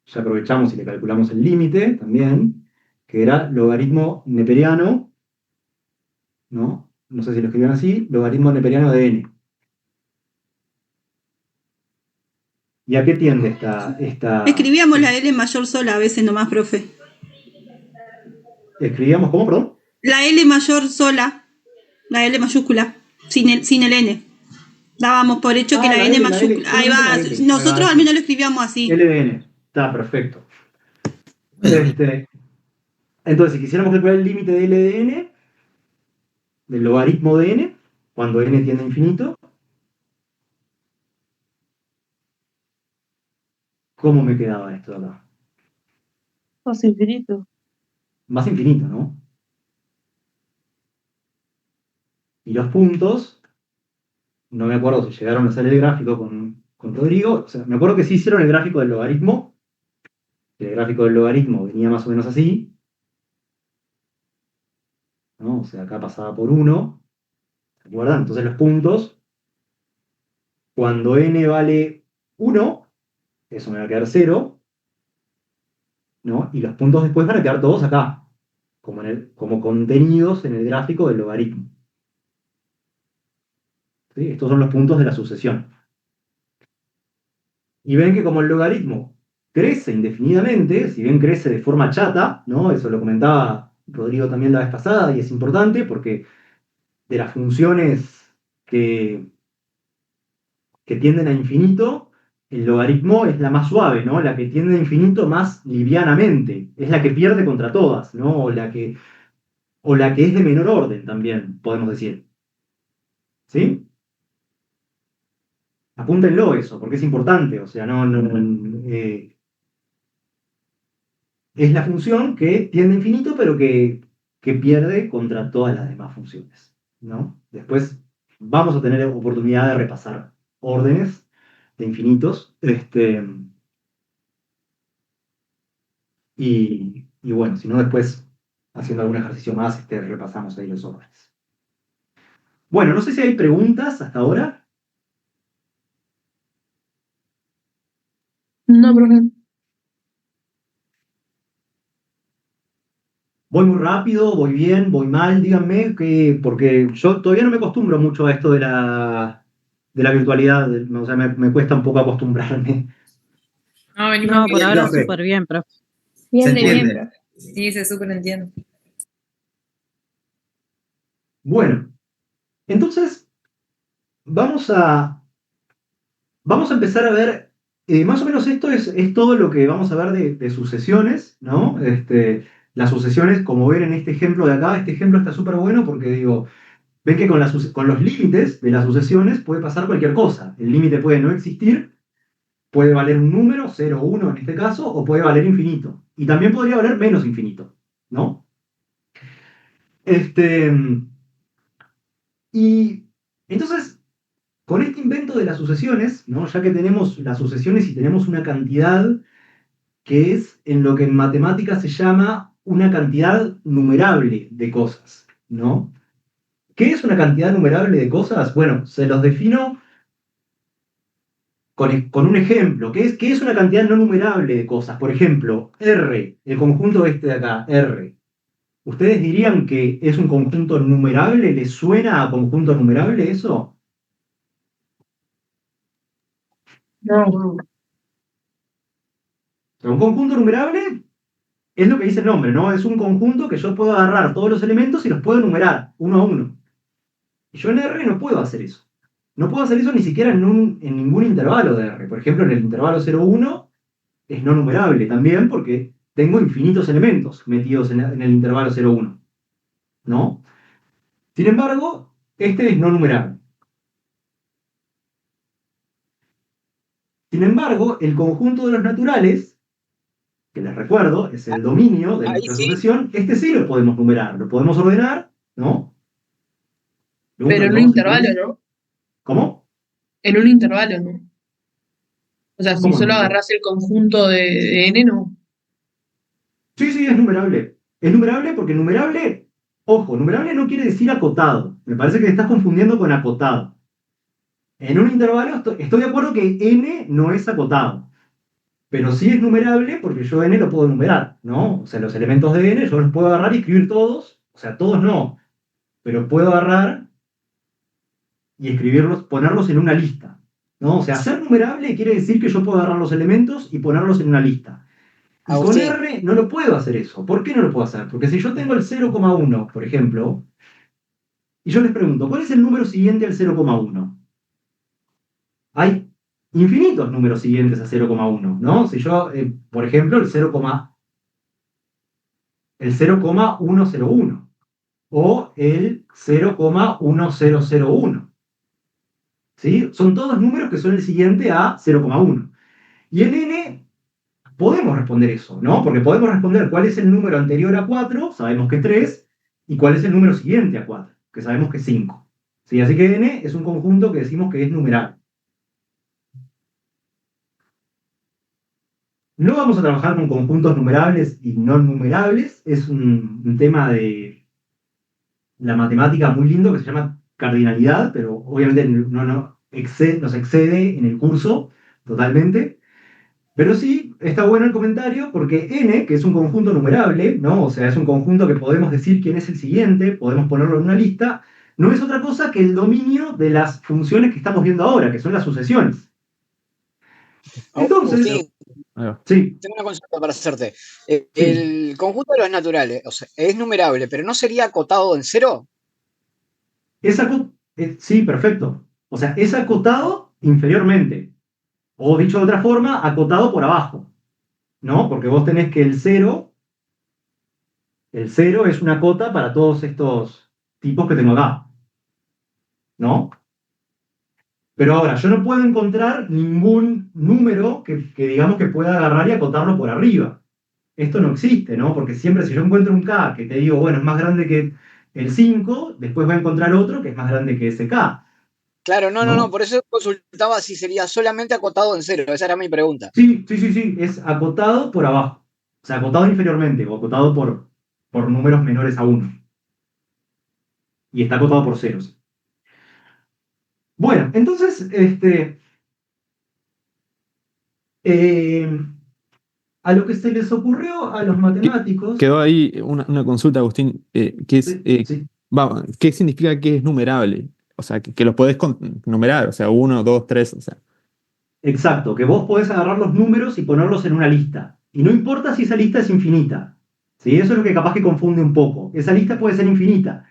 ya aprovechamos y le calculamos el límite también, que era logaritmo neperiano, ¿no? No sé si lo escribieron así, logaritmo neperiano de n. ¿Y a qué tiende Escribíamos la L mayor sola a veces nomás, profe. escribíamos cómo, perdón? La L mayor sola, la L mayúscula, sin el N. Dábamos por hecho que Ah, la la N L, la L, mayúscula. Ahí solamente va. la L. Ahí va, Nosotros al eso. menos lo escribíamos así. LDN. Está perfecto. Entonces, si quisiéramos calcular el límite de L de n, del logaritmo de n, cuando n tiende a infinito, ¿cómo me quedaba esto de acá? Más infinito. Más infinito, ¿no? Y los puntos, no me acuerdo si llegaron a hacer el gráfico con Rodrigo, o sea, me acuerdo que sí hicieron el gráfico del logaritmo, el gráfico del logaritmo venía más o menos así, ¿no? O sea, acá pasaba por 1, ¿se acuerdan? Entonces los puntos, cuando n vale 1, eso me va a quedar 0, ¿no? Y los puntos después van a quedar todos acá. como contenidos en el gráfico del logaritmo. ¿Sí? Estos son los puntos de la sucesión. Y ven que como el logaritmo crece indefinidamente, si bien crece de forma chata, ¿no? Eso lo comentaba Rodrigo también la vez pasada, y es importante porque de las funciones que, que tienden a infinito, el logaritmo es la más suave, ¿no? La que tiende a infinito más livianamente. Es la que pierde contra todas, ¿no? O la que es de menor orden también, podemos decir. ¿Sí? Apúntenlo eso, porque es importante. O sea, es la función que tiende a infinito, pero que pierde contra todas las demás funciones, ¿no? Después vamos a tener oportunidad de repasar órdenes de infinitos. Y bueno, si no, después, haciendo algún ejercicio más, repasamos ahí los órdenes. Bueno, no sé si hay preguntas hasta ahora. No, profe. Voy muy rápido, voy bien, voy mal, díganme, porque yo todavía no me acostumbro mucho a esto de la virtualidad, o sea, me cuesta un poco acostumbrarme. No, venimos No, por bien. ahora profe. súper bien, profe. Bien Se de entiende. bien. Sí, se súper entiende. Bueno, entonces vamos a empezar a ver, más o menos esto es todo lo que vamos a ver de sucesiones, ¿no? Las sucesiones, como ver en este ejemplo de acá, este ejemplo está súper bueno porque digo, ven que con los límites de las sucesiones puede pasar cualquier cosa. El límite puede no existir, puede valer un número, 0 o 1 en este caso, o puede valer infinito. Y también podría valer menos infinito, ¿no? Este, y entonces, con este invento de las sucesiones, ¿no? Ya que tenemos las sucesiones y tenemos una cantidad que es en lo que en matemáticas se llama una cantidad numerable de cosas, ¿no? ¿Qué es una cantidad numerable de cosas? Bueno, se los defino con un ejemplo. ¿Qué es una cantidad no numerable de cosas? Por ejemplo, R, el conjunto este de acá, R. ¿Ustedes dirían que es un conjunto numerable? ¿Les suena a conjunto numerable eso? No. Un conjunto numerable es lo que dice el nombre, ¿no? Es un conjunto que yo puedo agarrar todos los elementos y los puedo numerar uno a uno. Y yo en R no puedo hacer eso. No puedo hacer eso ni siquiera en ningún intervalo de R. Por ejemplo, en el intervalo 0,1 es no numerable también porque tengo infinitos elementos metidos en el intervalo 0,1. ¿No? Sin embargo, este es no numerable. Sin embargo, el conjunto de los naturales, que les recuerdo, es el dominio de Ahí nuestra sí. sucesión, este sí lo podemos numerar, lo podemos ordenar, ¿no? Pero en un intervalo, ¿no? ¿Cómo? En un intervalo, ¿no? O sea, si ¿Cómo solo no? agarrás el conjunto de n, no. Sí, sí, es numerable. Es numerable porque numerable, ojo, numerable no quiere decir acotado. Me parece que te estás confundiendo con acotado. En un intervalo estoy de acuerdo que n no es acotado, pero sí es numerable porque yo n lo puedo numerar, ¿no? O sea, los elementos de n yo los puedo agarrar y escribir todos, o sea, todos no, pero puedo agarrar y escribirlos, ponerlos en una lista, ¿no? O sea, ser numerable quiere decir que yo puedo agarrar los elementos y ponerlos en una lista. Y con Agustín. R no lo puedo hacer eso. ¿Por qué no lo puedo hacer? Porque si yo tengo el 0,1, por ejemplo, y yo les pregunto, ¿cuál es el número siguiente al 0,1? Hay infinitos números siguientes a 0,1, ¿no? Si yo, por ejemplo, el 0,101 o el 0,1001. ¿Sí? Son todos números que son el siguiente a 0,1. Y en n podemos responder eso, ¿no? Porque podemos responder cuál es el número anterior a 4, sabemos que es 3, y cuál es el número siguiente a 4, que sabemos que es 5. ¿Sí? Así que n es un conjunto que decimos que es numerable. No vamos a trabajar con conjuntos numerables y no numerables, es un tema de la matemática muy lindo que se llama cardinalidad, pero obviamente nos excede en el curso totalmente. Pero sí, está bueno el comentario porque n, que es un conjunto numerable, ¿no? O sea, es un conjunto que podemos decir quién es el siguiente, podemos ponerlo en una lista, no es otra cosa que el dominio de las funciones que estamos viendo ahora, que son las sucesiones. Entonces, Agustín, Ahí va. sí, tengo una consulta para hacerte. sí, El conjunto de los naturales, o sea, es numerable, pero ¿no sería acotado en cero? sí, perfecto. O sea, es acotado inferiormente. O dicho de otra forma, acotado por abajo, ¿no? Porque vos tenés que el cero es una cota para todos estos tipos que tengo acá, ¿no? Pero ahora, yo no puedo encontrar ningún número que digamos que pueda agarrar y acotarlo por arriba. Esto no existe, ¿no? Porque siempre si yo encuentro un K que te digo, bueno, es más grande que el 5, después voy a encontrar otro que es más grande que ese K, Claro, no, ¿no? por eso consultaba si sería solamente acotado en cero, esa era mi pregunta. Sí, sí, sí, sí, es acotado por abajo. O sea, acotado inferiormente o acotado por números menores a 1. Y está acotado por ceros. Bueno, entonces, eh, a lo que se les ocurrió a los matemáticos, Quedó ahí una consulta, Agustín, que es, sí, ¿qué significa que es numerable? O sea, que los podés numerar, o sea, 1, 2, 3, o sea. exacto, que vos podés agarrar los números y ponerlos en una lista. Y no importa si esa lista es infinita. ¿Sí? Eso es lo que capaz que confunde un poco. Esa lista puede ser infinita,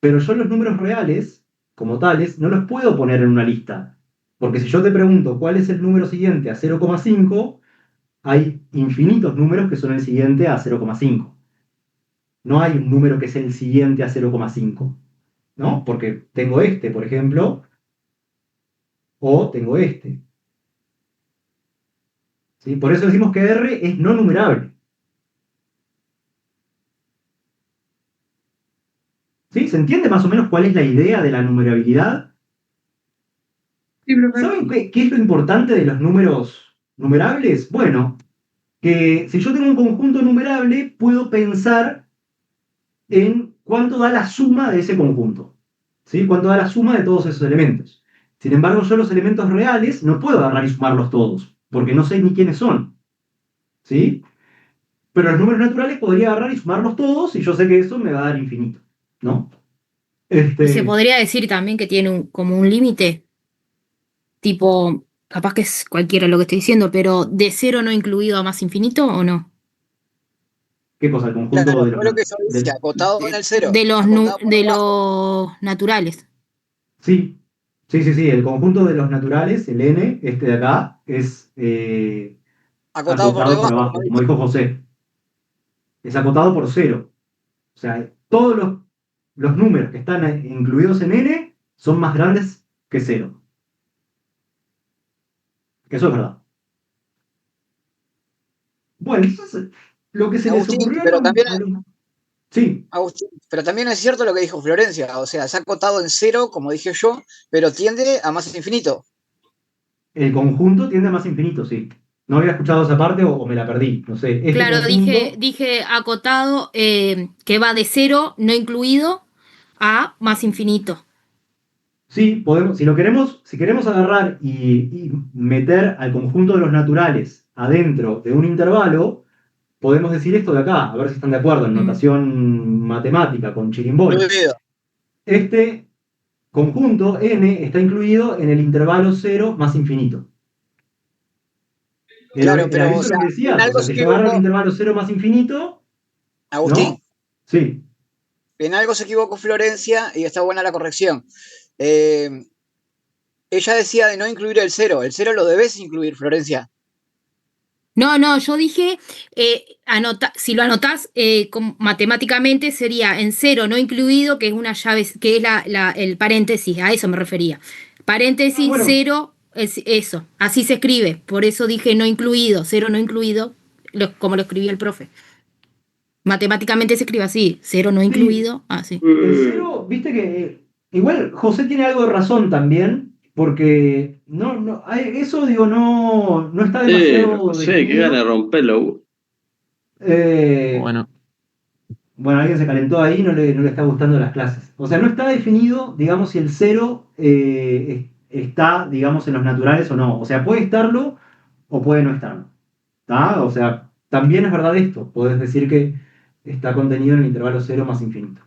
pero yo los números reales, como tales, no los puedo poner en una lista. Porque si yo te pregunto cuál es el número siguiente a 0,5, hay infinitos números que son el siguiente a 0,5. No hay un número que es el siguiente a 0,5, ¿no? Porque tengo este, por ejemplo, o tengo este. ¿Sí? Por eso decimos que R es no numerable. ¿Sí? ¿Se entiende más o menos cuál es la idea de la numerabilidad? Sí, profe. ¿Saben qué es lo importante de los números numerables? Bueno, que si yo tengo un conjunto numerable, puedo pensar en cuánto da la suma de ese conjunto. ¿Sí? Cuánto da la suma de todos esos elementos. Sin embargo, yo los elementos reales no puedo agarrar y sumarlos todos, porque no sé ni quiénes son. ¿Sí? Pero los números naturales podría agarrar y sumarlos todos y yo sé que eso me va a dar infinito, ¿no? Y se podría decir también que tiene como un límite, tipo, capaz que es cualquiera lo que estoy diciendo, pero de cero no incluido a más infinito o no. ¿Qué cosa? El conjunto Claro, de fue lo que yo decía, acotado en el cero, acotado por De abajo, los naturales. Sí, sí, sí, sí. El conjunto de los naturales, el n, este de acá, es acotado por acotado por debajo, como abajo, como dije. dijo José. Es acotado por cero. O sea, todos los números que están incluidos en n son más grandes que cero. Eso es verdad. Bueno, entonces, lo que se les Agustín, ocurrió a pero también, sí, Agustín, pero también es cierto lo que dijo Florencia, o sea, se ha acotado en cero, como dije yo, pero tiende a más infinito. el conjunto tiende a más infinito, sí. No había escuchado esa parte o me la perdí. No sé, este Claro, conjunto, dije acotado, que va de cero no incluido a más infinito. sí, podemos, si lo queremos, si queremos agarrar y meter al conjunto de los naturales adentro de un intervalo, podemos decir esto de acá, a ver si están de acuerdo, en notación matemática, con chirimbolo. Incluido. Este conjunto n está incluido en el intervalo 0 más infinito. Claro, Era pero, o eso lo sea, que en decías, o algo sea, se si yo agarro el equivocó, intervalo 0 más infinito, Agustín, ¿no? Sí, en algo se equivocó Florencia y está buena la corrección. Eh, Ella decía de no incluir el cero lo debes incluir, Florencia. No, yo dije, si lo anotás matemáticamente sería en cero no incluido, que es una llave, que es el paréntesis, a eso me refería. ah, Paréntesis, bueno, cero, es eso, así se escribe, por eso dije no incluido, cero no incluido, como lo escribía el profe. Matemáticamente se escribe así, cero no sí, incluido, así. el 0, viste que igual José tiene algo de razón también, porque eso digo, no está demasiado José, qué gana de definido. romperlo. Eh, Bueno, bueno, alguien se calentó ahí y no le está gustando las clases. O sea, no está definido, digamos, si el 0 está, digamos, en los naturales o no. O sea, puede estarlo, o puede no estarlo. ¿Tá? O sea, también es verdad esto. Podés decir que está contenido en el intervalo 0 más infinito.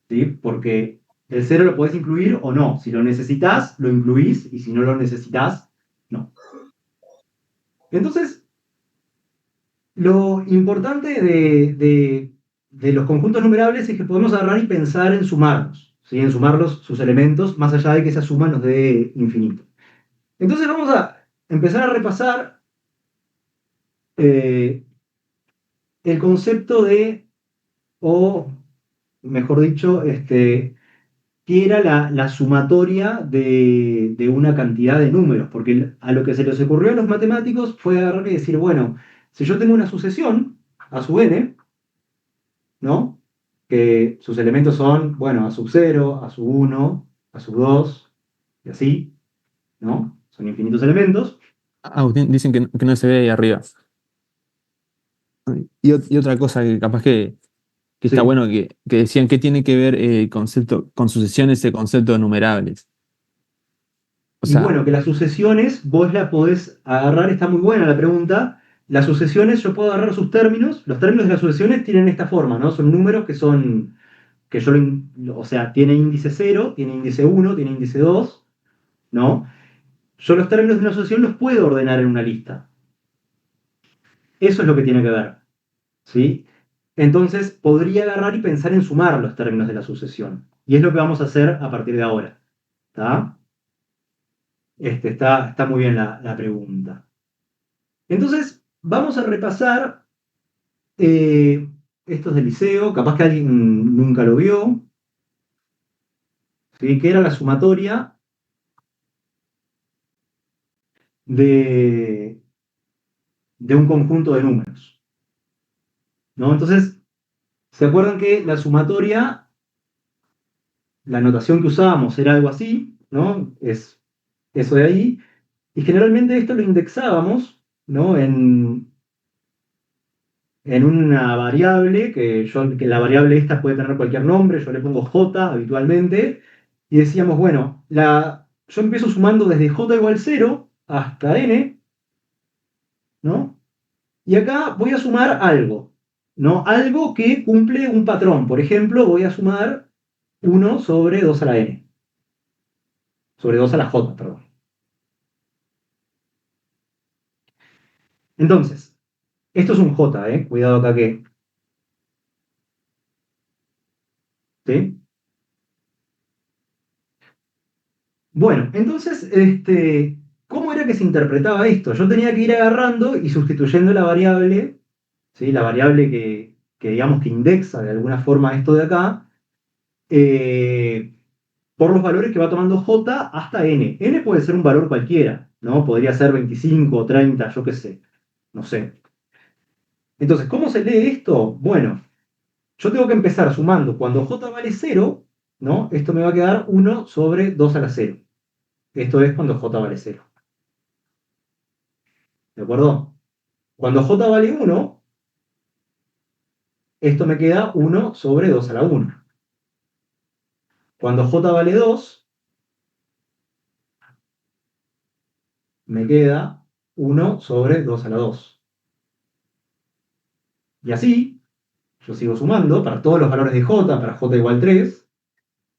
¿Sí? Porque el 0 lo podés incluir o no. Si lo necesitas, lo incluís, y si no lo necesitas, no. Entonces, lo importante de los conjuntos numerables es que podemos agarrar y pensar en sumarlos, ¿sí? En sumarlos sus elementos, más allá de que esa suma nos dé infinito. Entonces vamos a empezar a repasar eh, el concepto de, o mejor dicho, qué era la sumatoria de una cantidad de números, porque a lo que se les ocurrió a los matemáticos fue agarrar y decir, bueno, si yo tengo una sucesión, a sub n, ¿no? Que sus elementos son, bueno, a sub 0, a sub 1, a sub 2, y así, ¿no? Son infinitos elementos. Agustín, dicen que no se ve ahí arriba. Y otra cosa que capaz que está Sí. bueno, que decían que tiene que ver el concepto, con sucesiones, ese concepto de numerables. O Y sea, bueno, que las sucesiones vos la podés agarrar, está muy buena la pregunta. Las sucesiones, yo puedo agarrar sus términos. Los términos de las sucesiones tienen esta forma, ¿no? Son números que son, que yo, o sea, tiene índice 0, tiene índice 1, tiene índice 2, ¿no? Yo los términos de una sucesión los puedo ordenar en una lista. Eso es lo que tiene que ver, ¿sí? Entonces, podría agarrar y pensar en sumar los términos de la sucesión. Y es lo que vamos a hacer a partir de ahora, ¿está? Está muy bien la pregunta. Entonces, vamos a repasar estos del liceo, capaz que alguien nunca lo vio, ¿sí? Que era la sumatoria de, de un conjunto de números, ¿no? Entonces, ¿se acuerdan que la sumatoria, la notación que usábamos era algo así, ¿no? Es eso de ahí, y generalmente esto lo indexábamos, ¿no? En una variable, que la variable esta puede tener cualquier nombre, yo le pongo j habitualmente, y decíamos, bueno, yo empiezo sumando desde j igual 0 hasta n, ¿no? Y acá voy a sumar algo, ¿no? Algo que cumple un patrón. Por ejemplo, voy a sumar 1 sobre 2 a la n, sobre 2 a la j, perdón. Entonces, esto es un j, ¿eh? Cuidado acá que... ¿Sí? Bueno, entonces, ¿cómo era que se interpretaba esto? Yo tenía que ir agarrando y sustituyendo la variable, ¿sí? La variable que digamos que indexa de alguna forma esto de acá, eh, por los valores que va tomando j hasta n. N puede ser un valor cualquiera, ¿no? Podría ser 25 o 30, yo qué sé, no sé. Entonces, ¿cómo se lee esto? Bueno, yo tengo que empezar sumando. Cuando j vale 0, ¿no? Esto me va a quedar 1 sobre 2 a la 0. Esto es cuando j vale 0. ¿De acuerdo? Cuando j vale 1, esto me queda 1 sobre 2 a la 1. Cuando j vale 2, me queda 1 sobre 2 a la 2. Y así, yo sigo sumando para todos los valores de j, para j igual 3.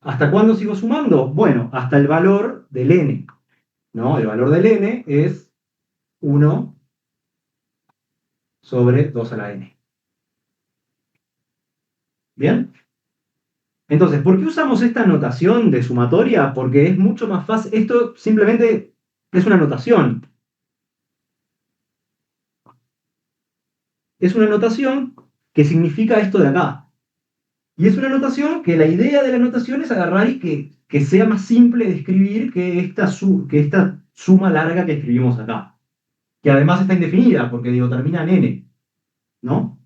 ¿Hasta cuándo sigo sumando? Bueno, hasta el valor del n, ¿no? El valor del n es 1 sobre 2 a la n. ¿Bien? Entonces, ¿por qué usamos esta notación de sumatoria? Porque es mucho más fácil. Esto simplemente es una notación. Es una notación que significa esto de acá. Y es una notación que la idea de la notación es agarrar y que sea más simple de escribir que esta suma larga que escribimos acá. Que además está indefinida, porque digo, termina en n, ¿no?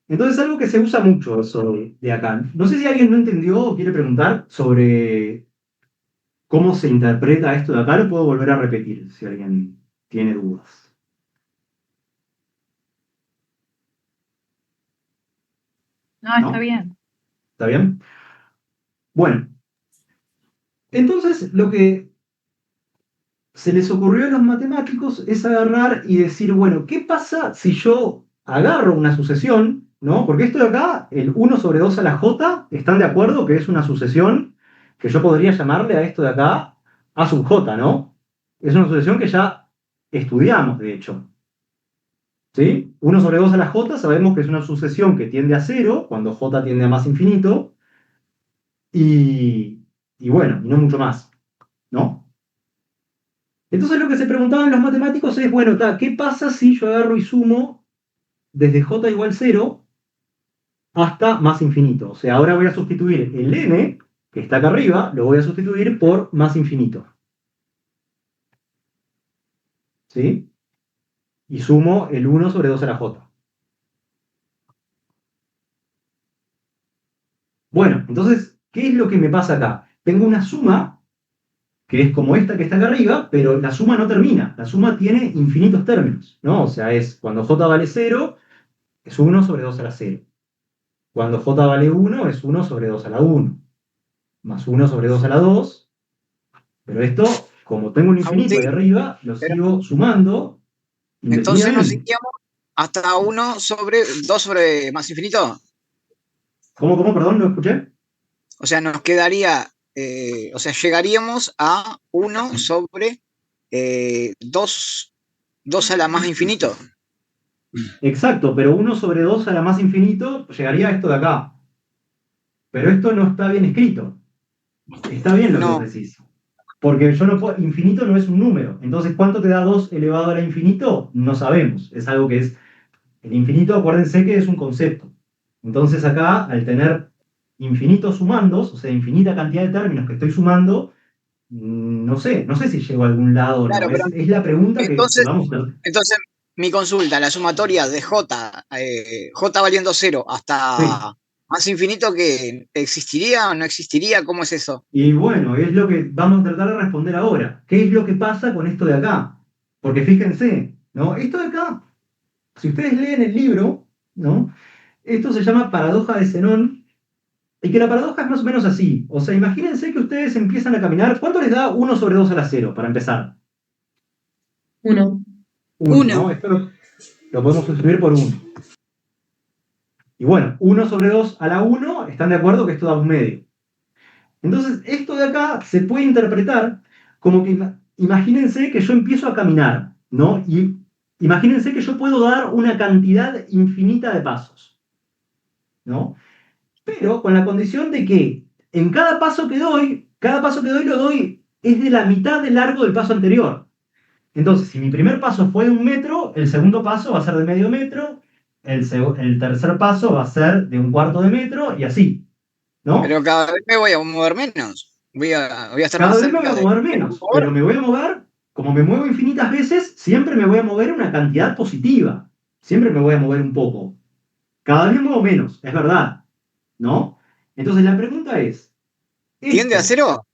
Entonces es algo que se usa mucho eso de acá. No sé si alguien no entendió o quiere preguntar sobre cómo se interpreta esto de acá, lo puedo volver a repetir si alguien tiene dudas. No, está ¿No? bien. ¿Está bien? Bueno, entonces lo que se les ocurrió a los matemáticos es agarrar y decir, bueno, ¿qué pasa si yo agarro una sucesión, ¿no? Porque esto de acá, el 1 sobre 2 a la j, ¿están de acuerdo que es una sucesión que yo podría llamarle a esto de acá a sub j, ¿no? Es una sucesión que ya estudiamos, de hecho. ¿Sí? 1 sobre 2 a la j sabemos que es una sucesión que tiende a 0, cuando j tiende a más infinito, y bueno, y no mucho más, ¿no? Entonces lo que se preguntaban los matemáticos es, bueno, ¿qué pasa si yo agarro y sumo desde j igual 0 hasta más infinito? O sea, ahora voy a sustituir el n, que está acá arriba, lo voy a sustituir por más infinito. ¿Sí? Y sumo el 1 sobre 2 a la j. Bueno, entonces, ¿qué es lo que me pasa acá? Tengo una suma que es como esta que está acá arriba, pero la suma no termina. La suma tiene infinitos términos, ¿no? O sea, es cuando j vale 0, es 1 sobre 2 a la 0. Cuando j vale 1, es 1 sobre 2 a la 1. Más 1 sobre 2 a la 2. Pero esto, como tengo un infinito ahí Agustín, arriba, lo pero sigo sumando entonces nos indefinidamente. iríamos hasta 1 sobre 2 sobre más infinito. ¿Cómo? Perdón, no escuché. O sea, nos quedaría, o sea, llegaríamos a 1 sobre 2 a la más infinito. Exacto, pero 1 sobre 2 a la más infinito llegaría a esto de acá. Pero esto no está bien escrito. Está bien lo que No, vos decís. Porque yo no puedo, infinito no es un número. Entonces, ¿cuánto te da 2 elevado a la infinito? No sabemos. Es algo que es. El infinito, acuérdense que es un concepto. Entonces, acá, al tener infinitos sumandos, o sea, infinita cantidad de términos que estoy sumando, no sé si llego a algún lado o claro, no. pero Es la pregunta que entonces, vamos a ver. entonces mi consulta, la sumatoria de J valiendo 0 Sí. hasta más infinito, ¿que existiría o no existiría? ¿Cómo es eso? Y bueno, es lo que vamos a tratar de responder ahora. ¿Qué es lo que pasa con esto de acá? Porque fíjense, ¿no? Esto de acá, si ustedes leen el libro, ¿no? Esto se llama paradoja de Zenón, y que la paradoja es más o menos así. O sea, imagínense que ustedes empiezan a caminar. ¿Cuánto les da 1 sobre 2 a la 0 para empezar? 1. 1, Uno. ¿no? Esto lo podemos sustituir por 1. Y bueno, 1 sobre 2 a la 1, ¿están de acuerdo que esto da un medio? Entonces, esto de acá se puede interpretar como que imagínense que yo empiezo a caminar, ¿no? Y imagínense que yo puedo dar una cantidad infinita de pasos, ¿no? Pero con la condición de que en cada paso que doy lo doy es de la mitad de largo del paso anterior. Entonces, si mi primer paso fue de 1 metro, el segundo paso va a ser de medio metro, el tercer paso va a ser de 1/4 de metro y así, ¿no? Pero cada vez me voy a mover menos. Voy a estar Cada más vez me voy a cerca de mover menos menos, mover. pero me voy a mover, como me muevo infinitas veces, siempre me voy a mover una cantidad positiva. Siempre me voy a mover un poco. Cada vez muevo menos, es verdad, ¿no? Entonces la pregunta es, ¿Tiende a ¿esto 0?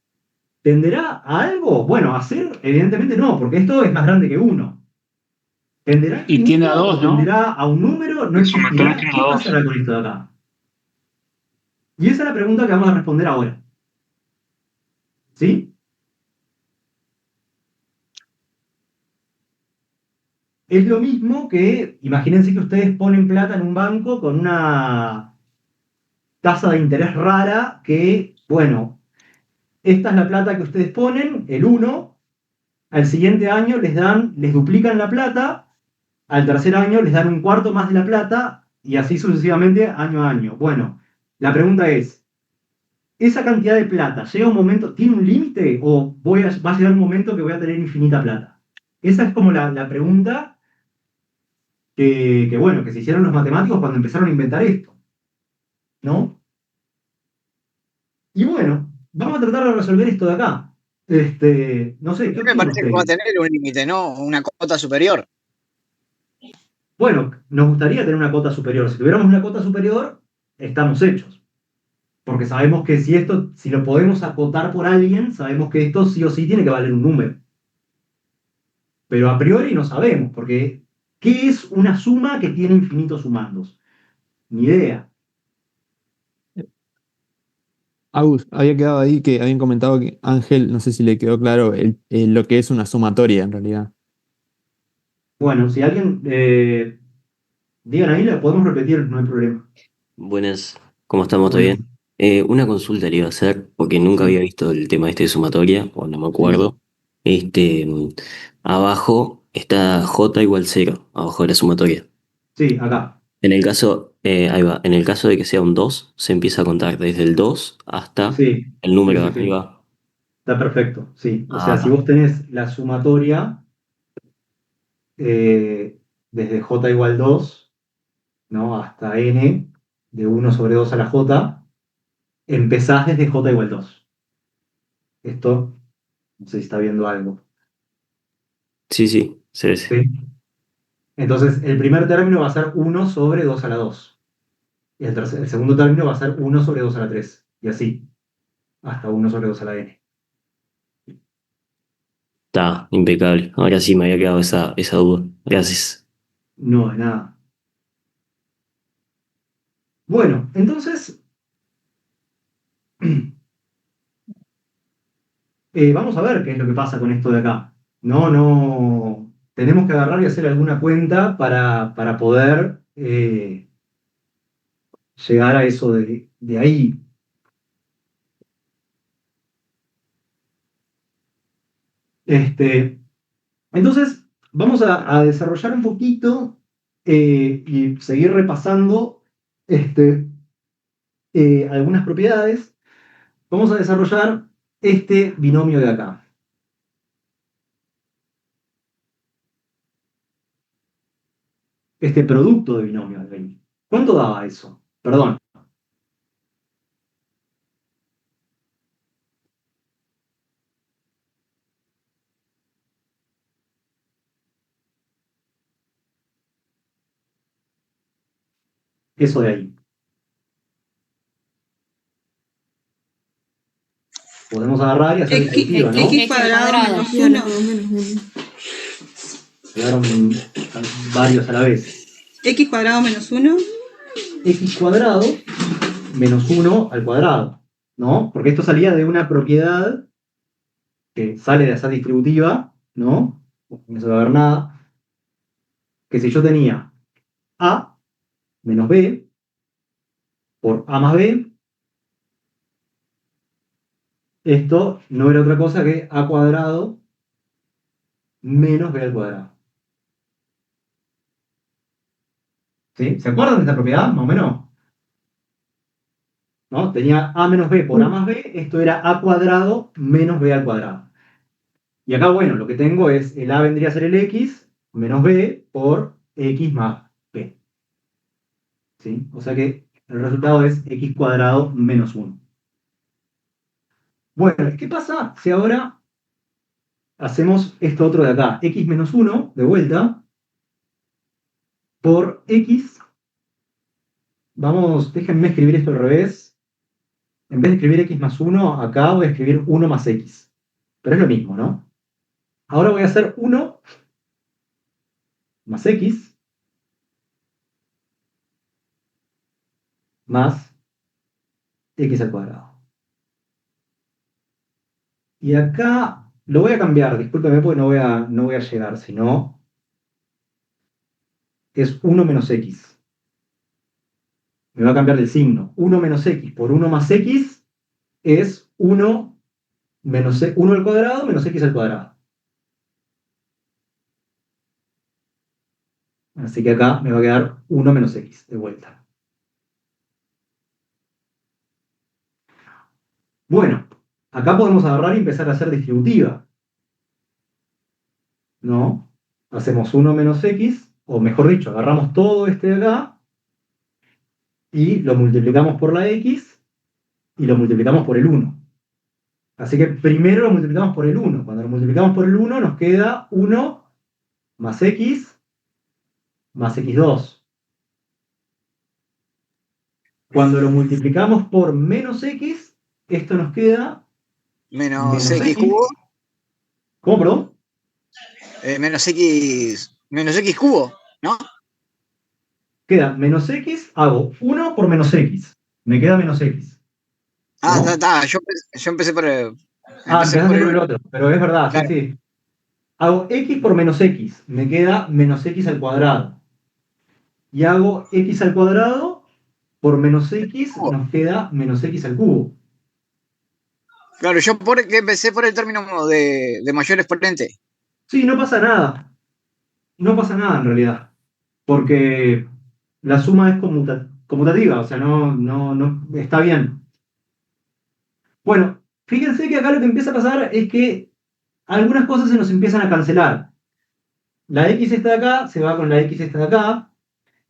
tenderá a algo? Bueno, a ser, evidentemente no, porque esto es más grande que 1. ¿Tenderá a Y tiene infinito a o 2, ¿no? tenderá a un número? ¿No La sumatoria existirá? tiene ¿Qué a 2. pasará con esto de acá? Y esa es la pregunta que vamos a responder ahora. ¿Sí? Es lo mismo que, imagínense que ustedes ponen plata en un banco con una tasa de interés rara que, bueno, esta es la plata que ustedes ponen, el 1, al siguiente año les duplican la plata, al tercer año les dan 1/4 más de la plata y así sucesivamente año a año. Bueno, la pregunta es, ¿esa cantidad de plata llega un momento, tiene un límite o va a llegar un momento que voy a tener infinita plata? Esa es como la pregunta bueno, que se hicieron los matemáticos cuando empezaron a inventar esto, ¿no? Y bueno, vamos a tratar de resolver esto de acá. No sé, A ¿qué mí me opinan parece que va a ustedes? tener un límite, ¿no? Una cota superior. Bueno, nos gustaría tener una cota superior. Si tuviéramos una cota superior, estamos hechos. Porque sabemos que si lo podemos acotar por alguien, sabemos que esto sí o sí tiene que valer un número. Pero a priori no sabemos, porque ¿qué es una suma que tiene infinitos sumandos? Ni idea. Agus, había quedado ahí que habían comentado que Ángel, no sé si le quedó claro lo que es una sumatoria en realidad. Bueno, si alguien digan ahí, la podemos repetir, no hay problema. Buenas, ¿cómo estamos? ¿Todo Bueno, bien? Una consulta le iba a hacer, porque nunca había sí, visto el tema este de sumatoria, o no me sí, acuerdo. Abajo está J igual 0, abajo de la sumatoria. sí, acá. En el caso, ahí va, en el caso de que sea un 2 se empieza a contar desde el 2 hasta Sí, el sí, número de sí, sí. arriba. Está perfecto, sí. O Ah, sea, si está. vos tenés la sumatoria desde j igual 2, ¿no? Hasta n, de 1/2 a la j, empezás desde j igual 2. Esto, no sé si está viendo algo. Sí, sí, se ve. ¿Sí? Entonces, el primer término va a ser 1/2 a la 2. Y el segundo término va a ser 1/2 a la 3. Y así, hasta 1/2 a la n. Está impecable. Ahora sí me había quedado esa duda. Gracias. No, de nada. Bueno, entonces, vamos a ver qué es lo que pasa con esto de acá. No, no. Tenemos que agarrar y hacer alguna cuenta para poder llegar a eso de ahí. Este, entonces, vamos a desarrollar un poquito y seguir repasando este, algunas propiedades. Vamos a desarrollar este binomio de acá. Este producto de binomio de ahí. ¿Cuánto daba eso? Perdón. Eso de ahí. Podemos agarrar y hacer disyuntiva, ¿no? X cuadrado menos 1. Quedaron varios a la vez. X cuadrado menos 1. X cuadrado menos 1 al cuadrado, ¿no? Porque esto salía de una propiedad que sale de esa distributiva, ¿no? No se va a ver nada. Que si yo tenía A menos B por A más B, esto no era otra cosa que A cuadrado menos B al cuadrado. ¿Sí? ¿Se acuerdan de esta propiedad? Más o menos. ¿No? Tenía A menos B por A más B, esto era A cuadrado menos B al cuadrado. Y acá, bueno, lo que tengo es, el A vendría a ser el X menos B por X más B. ¿Sí? O sea que el resultado es X cuadrado menos 1. Bueno, ¿qué pasa si ahora hacemos esto otro de acá? X menos 1, de vuelta, por X. Vamos, déjenme escribir esto al revés. En vez de escribir X más 1, acá voy a escribir 1 más X. Pero es lo mismo, ¿no? Ahora voy a hacer 1 más X más X al cuadrado. Y acá lo voy a cambiar, discúlpeme porque no voy a llegar, sino es 1 menos X. Me va a cambiar el signo. 1 menos X por 1 más X es 1 menos 1 al cuadrado menos X al cuadrado. Así que acá me va a quedar 1 menos X de vuelta. Bueno, acá podemos agarrar y empezar a hacer distributiva. ¿No? Hacemos 1 menos X, o mejor dicho, agarramos todo este de acá y lo multiplicamos por la X y lo multiplicamos por el 1. Así que primero lo multiplicamos por el 1. Cuando lo multiplicamos por el 1 nos queda 1 más X más X2. Cuando lo multiplicamos por menos X, esto nos queda menos X cubo. ¿Cómo, perdón? Menos X cubo, ¿no? Queda menos X, hago 1 por menos X. Me queda menos X. Ah, ¿no? está. Yo empecé por Ah, empecé empezaste por por el. el otro, pero es verdad, sí, Claro. sí. Hago x por menos x, me queda menos x al cuadrado. Y hago x al cuadrado por menos x, nos queda menos x al cubo. Claro, yo que empecé por el término de mayor exponente. Sí, no pasa nada. No pasa nada en realidad. Porque la suma es conmutativa, o sea, no está bien. Bueno, fíjense que acá lo que empieza a pasar es que algunas cosas se nos empiezan a cancelar. La x esta de acá se va con la x esta de acá,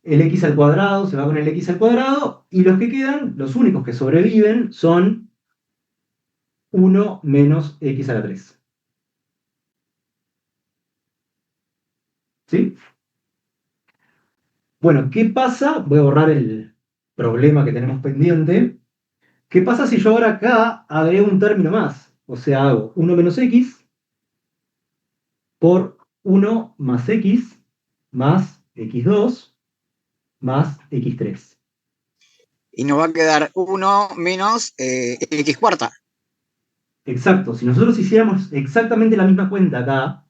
el x al cuadrado se va con el x al cuadrado, y los que quedan, los únicos que sobreviven, son 1 menos x a la 3. ¿Sí? Bueno, ¿qué pasa? Voy a borrar el problema que tenemos pendiente. ¿Qué pasa si yo ahora acá agrego un término más? O sea, hago 1 menos x por 1 más x más x2 más x3. Y nos va a quedar 1 menos x cuarta. Exacto, si nosotros hiciéramos exactamente la misma cuenta acá,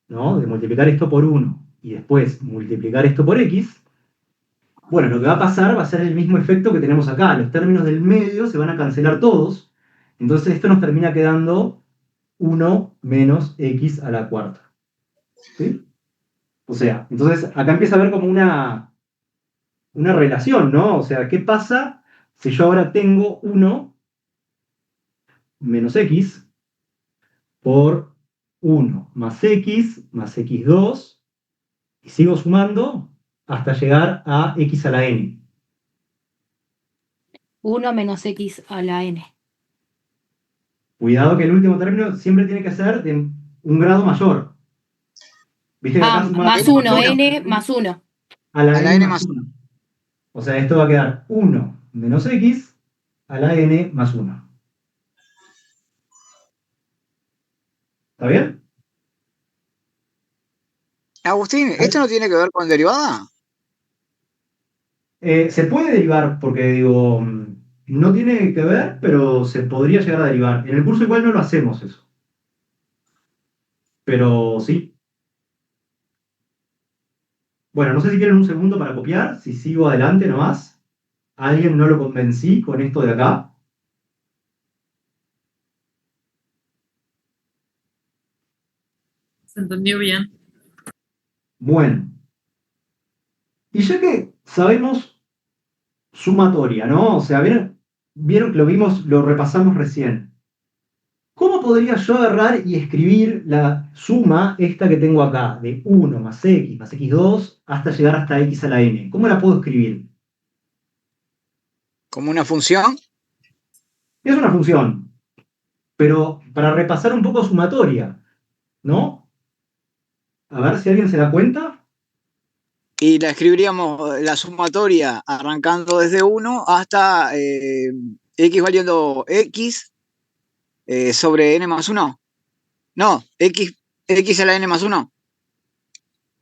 ¿no? De multiplicar esto por 1 y después multiplicar esto por x, bueno, lo que va a pasar va a ser el mismo efecto que tenemos acá. Los términos del medio se van a cancelar todos, entonces esto nos termina quedando 1 menos x a la cuarta. ¿Sí? O sea, entonces acá empieza a haber como una relación, ¿no? O sea, ¿qué pasa si yo ahora tengo 1 menos x por 1 más x2 y sigo sumando hasta llegar a x a la n? 1 menos x a la n. Cuidado que el último término siempre tiene que ser de un grado mayor. ¿Viste que acá sumás Más 1, n más 1. a la A la n n más más 1? O sea, esto va a quedar 1 menos x a la n más 1. ¿Está bien? Agustín, ¿esto no tiene que ver con derivada? Se puede derivar, porque digo, no tiene que ver, pero se podría llegar a derivar. En el curso igual no lo hacemos eso. Pero sí. Bueno, no sé si quieren un segundo para copiar, si sigo adelante nomás. ¿A alguien no lo convencí con esto de acá? Se entendió bien. Bueno. Y ya que sabemos sumatoria, ¿no? O sea, vieron que lo vimos, lo repasamos recién. ¿Cómo podría yo agarrar y escribir la suma esta que tengo acá, de 1 más x2 hasta llegar hasta x a la n? ¿Cómo la puedo escribir? ¿Como una función? Es una función, pero para repasar un poco sumatoria, ¿no? A ver si alguien se da cuenta. Y la escribiríamos la sumatoria arrancando desde 1 hasta x valiendo x sobre n más 1. No, x a la n más 1.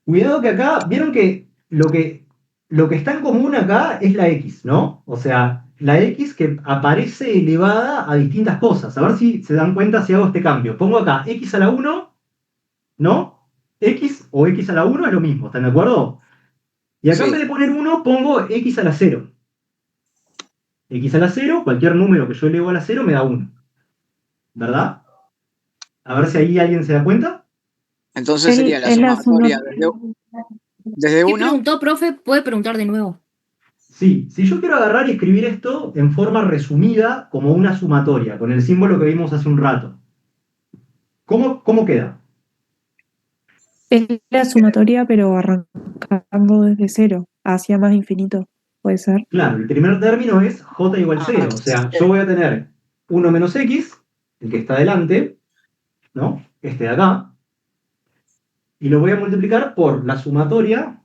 Cuidado que acá, vieron que lo que está en común acá es la x, ¿no? O sea, la x que aparece elevada a distintas cosas. A ver si se dan cuenta si hago este cambio. Pongo acá x a la 1, ¿no? X o x a la 1 es lo mismo, ¿están de acuerdo? Y acá en vez Sí. de poner 1, pongo x a la 0. X a la 0, cualquier número que yo elevo a la 0 me da 1. ¿Verdad? A ver si ahí alguien se da cuenta. Entonces sería la Es la sumatoria desde ¿Qué 1. preguntó, profe? ¿Puede preguntar de nuevo? Sí, si yo quiero agarrar y escribir esto en forma resumida como una sumatoria, con el símbolo que vimos hace un rato, ¿cómo queda? Es la sumatoria, pero arrancando desde cero, hacia más infinito, puede ser. Claro, el primer término es j igual 0, o sea, yo voy a tener 1 menos x, el que está delante, ¿no? Este de acá, y lo voy a multiplicar por la sumatoria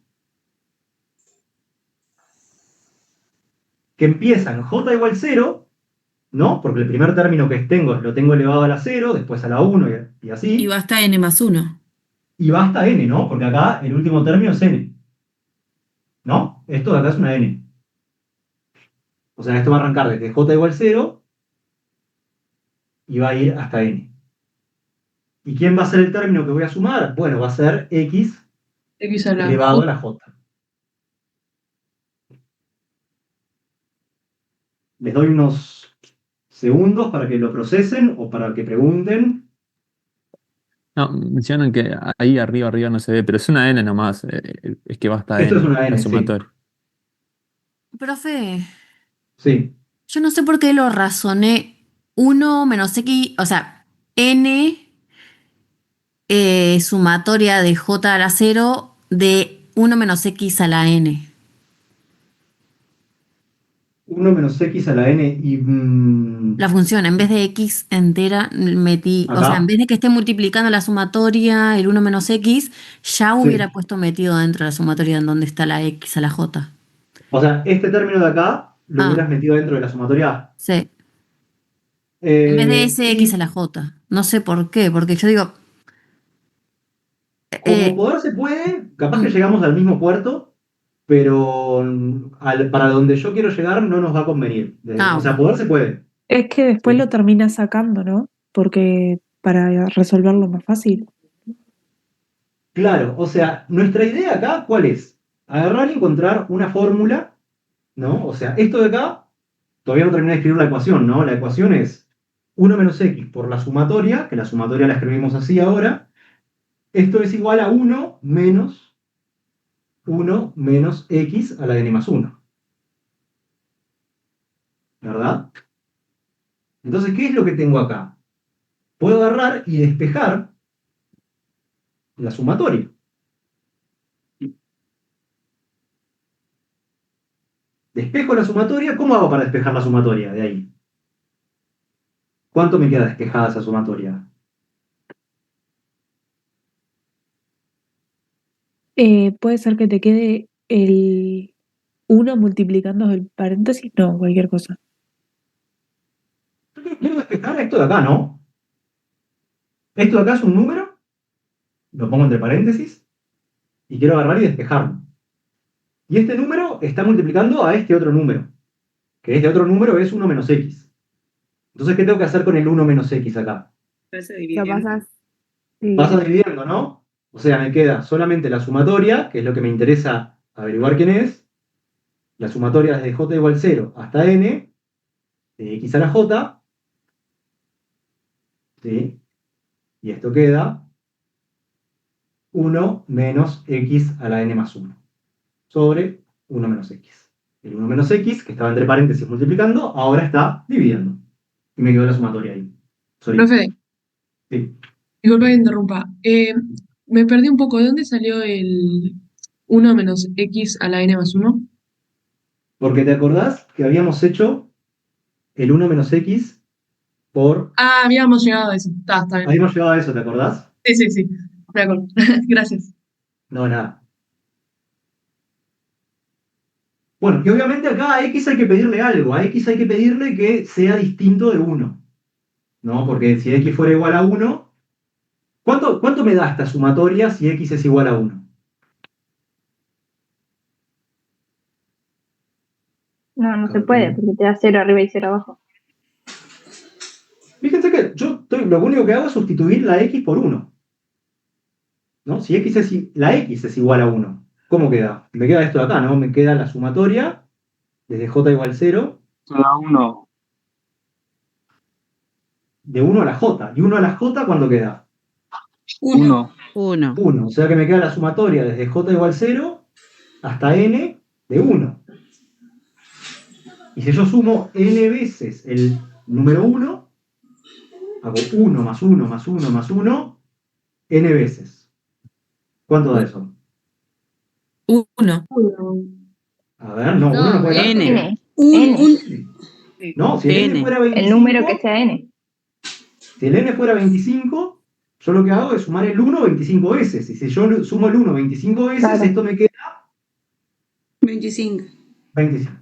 que empieza en j igual 0, ¿no? Porque el primer término que tengo lo tengo elevado a la 0, después a la 1 y así. Y va hasta n más 1. Y va hasta n, ¿no? Porque acá el último término es n. ¿No? Esto de acá es una n. O sea, esto va a arrancar desde j igual 0 y va a ir hasta n. ¿Y quién va a ser el término que voy a sumar? Bueno, va a ser x X a la elevado a J. la j. Les doy unos segundos para que lo procesen o para que pregunten. No, mencionan que ahí arriba no se ve, pero es una n nomás. Es que va hasta Esto n, es una la n, sí. sumatoria. Profe, Sí. yo no sé por qué lo razoné 1 menos x, o sea, n sumatoria de j a la 0 de 1 menos x a la n. 1 menos x a la n y... La función, en vez de x entera, metí, o sea, en acá. vez de que esté multiplicando la sumatoria, el 1 menos x, ya hubiera Sí. puesto metido dentro de la sumatoria en donde está la x a la j. O sea, este término de acá lo Ah, hubieras metido dentro de la sumatoria A. sí. En vez de Eh, ese x a y la j. No sé por qué, porque yo digo, como eh, poder se puede, capaz que mm, llegamos al mismo puerto, pero para donde yo quiero llegar no nos va a convenir. O sea, bueno. poder se puede. Es que después ¿Sí? lo termina sacando, ¿no? Porque para resolverlo más fácil. Claro, o sea, nuestra idea acá, ¿cuál es? Agarrar y encontrar una fórmula, ¿no? O sea, esto de acá, todavía no terminé de escribir la ecuación, ¿no? La ecuación es 1 menos x por la sumatoria, que la sumatoria la escribimos así ahora. Esto es igual a 1 menos x a la n más 1. ¿Verdad? Entonces, ¿qué es lo que tengo acá? Puedo agarrar y despejar la sumatoria. Despejo la sumatoria, ¿cómo hago para despejar la sumatoria de ahí? ¿Cuánto me queda despejada esa sumatoria? Puede ser que te quede el 1 multiplicando el paréntesis, no, cualquier cosa. Quiero despejar esto de acá, ¿no? Esto de acá es un número, lo pongo entre paréntesis, y quiero agarrar y despejarlo. Y este número está multiplicando a este otro número, que este otro número es 1 menos x. Entonces, ¿qué tengo que hacer con el 1 menos x acá? Lo pasas. Pasa dividiendo, ¿no? O sea, me queda solamente la sumatoria, que es lo que me interesa averiguar quién es. La sumatoria desde j igual 0 hasta n, de x a la j. ¿Sí? Y esto queda 1 menos x a la n más 1 sobre 1 menos x. El 1 menos x, que estaba entre paréntesis multiplicando, ahora está dividiendo. Y me quedó la sumatoria ahí. Solita. Profe, Sí. disculpa que interrumpa. Me perdí un poco. ¿De dónde salió el 1 menos x a la n más 1? Porque te acordás que habíamos hecho el 1 menos x por... Ah, habíamos llegado a eso. Está bien. Habíamos llegado a eso, ¿te acordás? Sí. De acuerdo. Gracias. No, nada. Bueno, y obviamente acá a x hay que pedirle algo. A x hay que pedirle que sea distinto de 1. ¿No? Porque si x fuera igual a 1... ¿Cuánto me da esta sumatoria si x es igual a 1? No se puede, porque te da 0 arriba y 0 abajo. Fíjense que lo único que hago es sustituir la x por 1. ¿No? Si la x es igual a 1, ¿cómo queda? Me queda esto de acá, ¿no? Me queda la sumatoria desde j igual 0. A 1. De 1 a la j. ¿Y 1 a la j cuándo queda? 1. 1. 1. O sea que me queda la sumatoria desde j igual 0 hasta n de 1. Y si yo sumo n veces el número 1, hago 1 más 1 más 1 más 1, n veces. ¿Cuánto da eso? 1. A ver, no, 1 no puede dar. N. No, si el n fuera 25, El número que sea n. si el n fuera 25, yo lo que hago es sumar el 1 25 veces. Y si yo sumo el 1 25 veces, Claro. esto me queda 25. 25.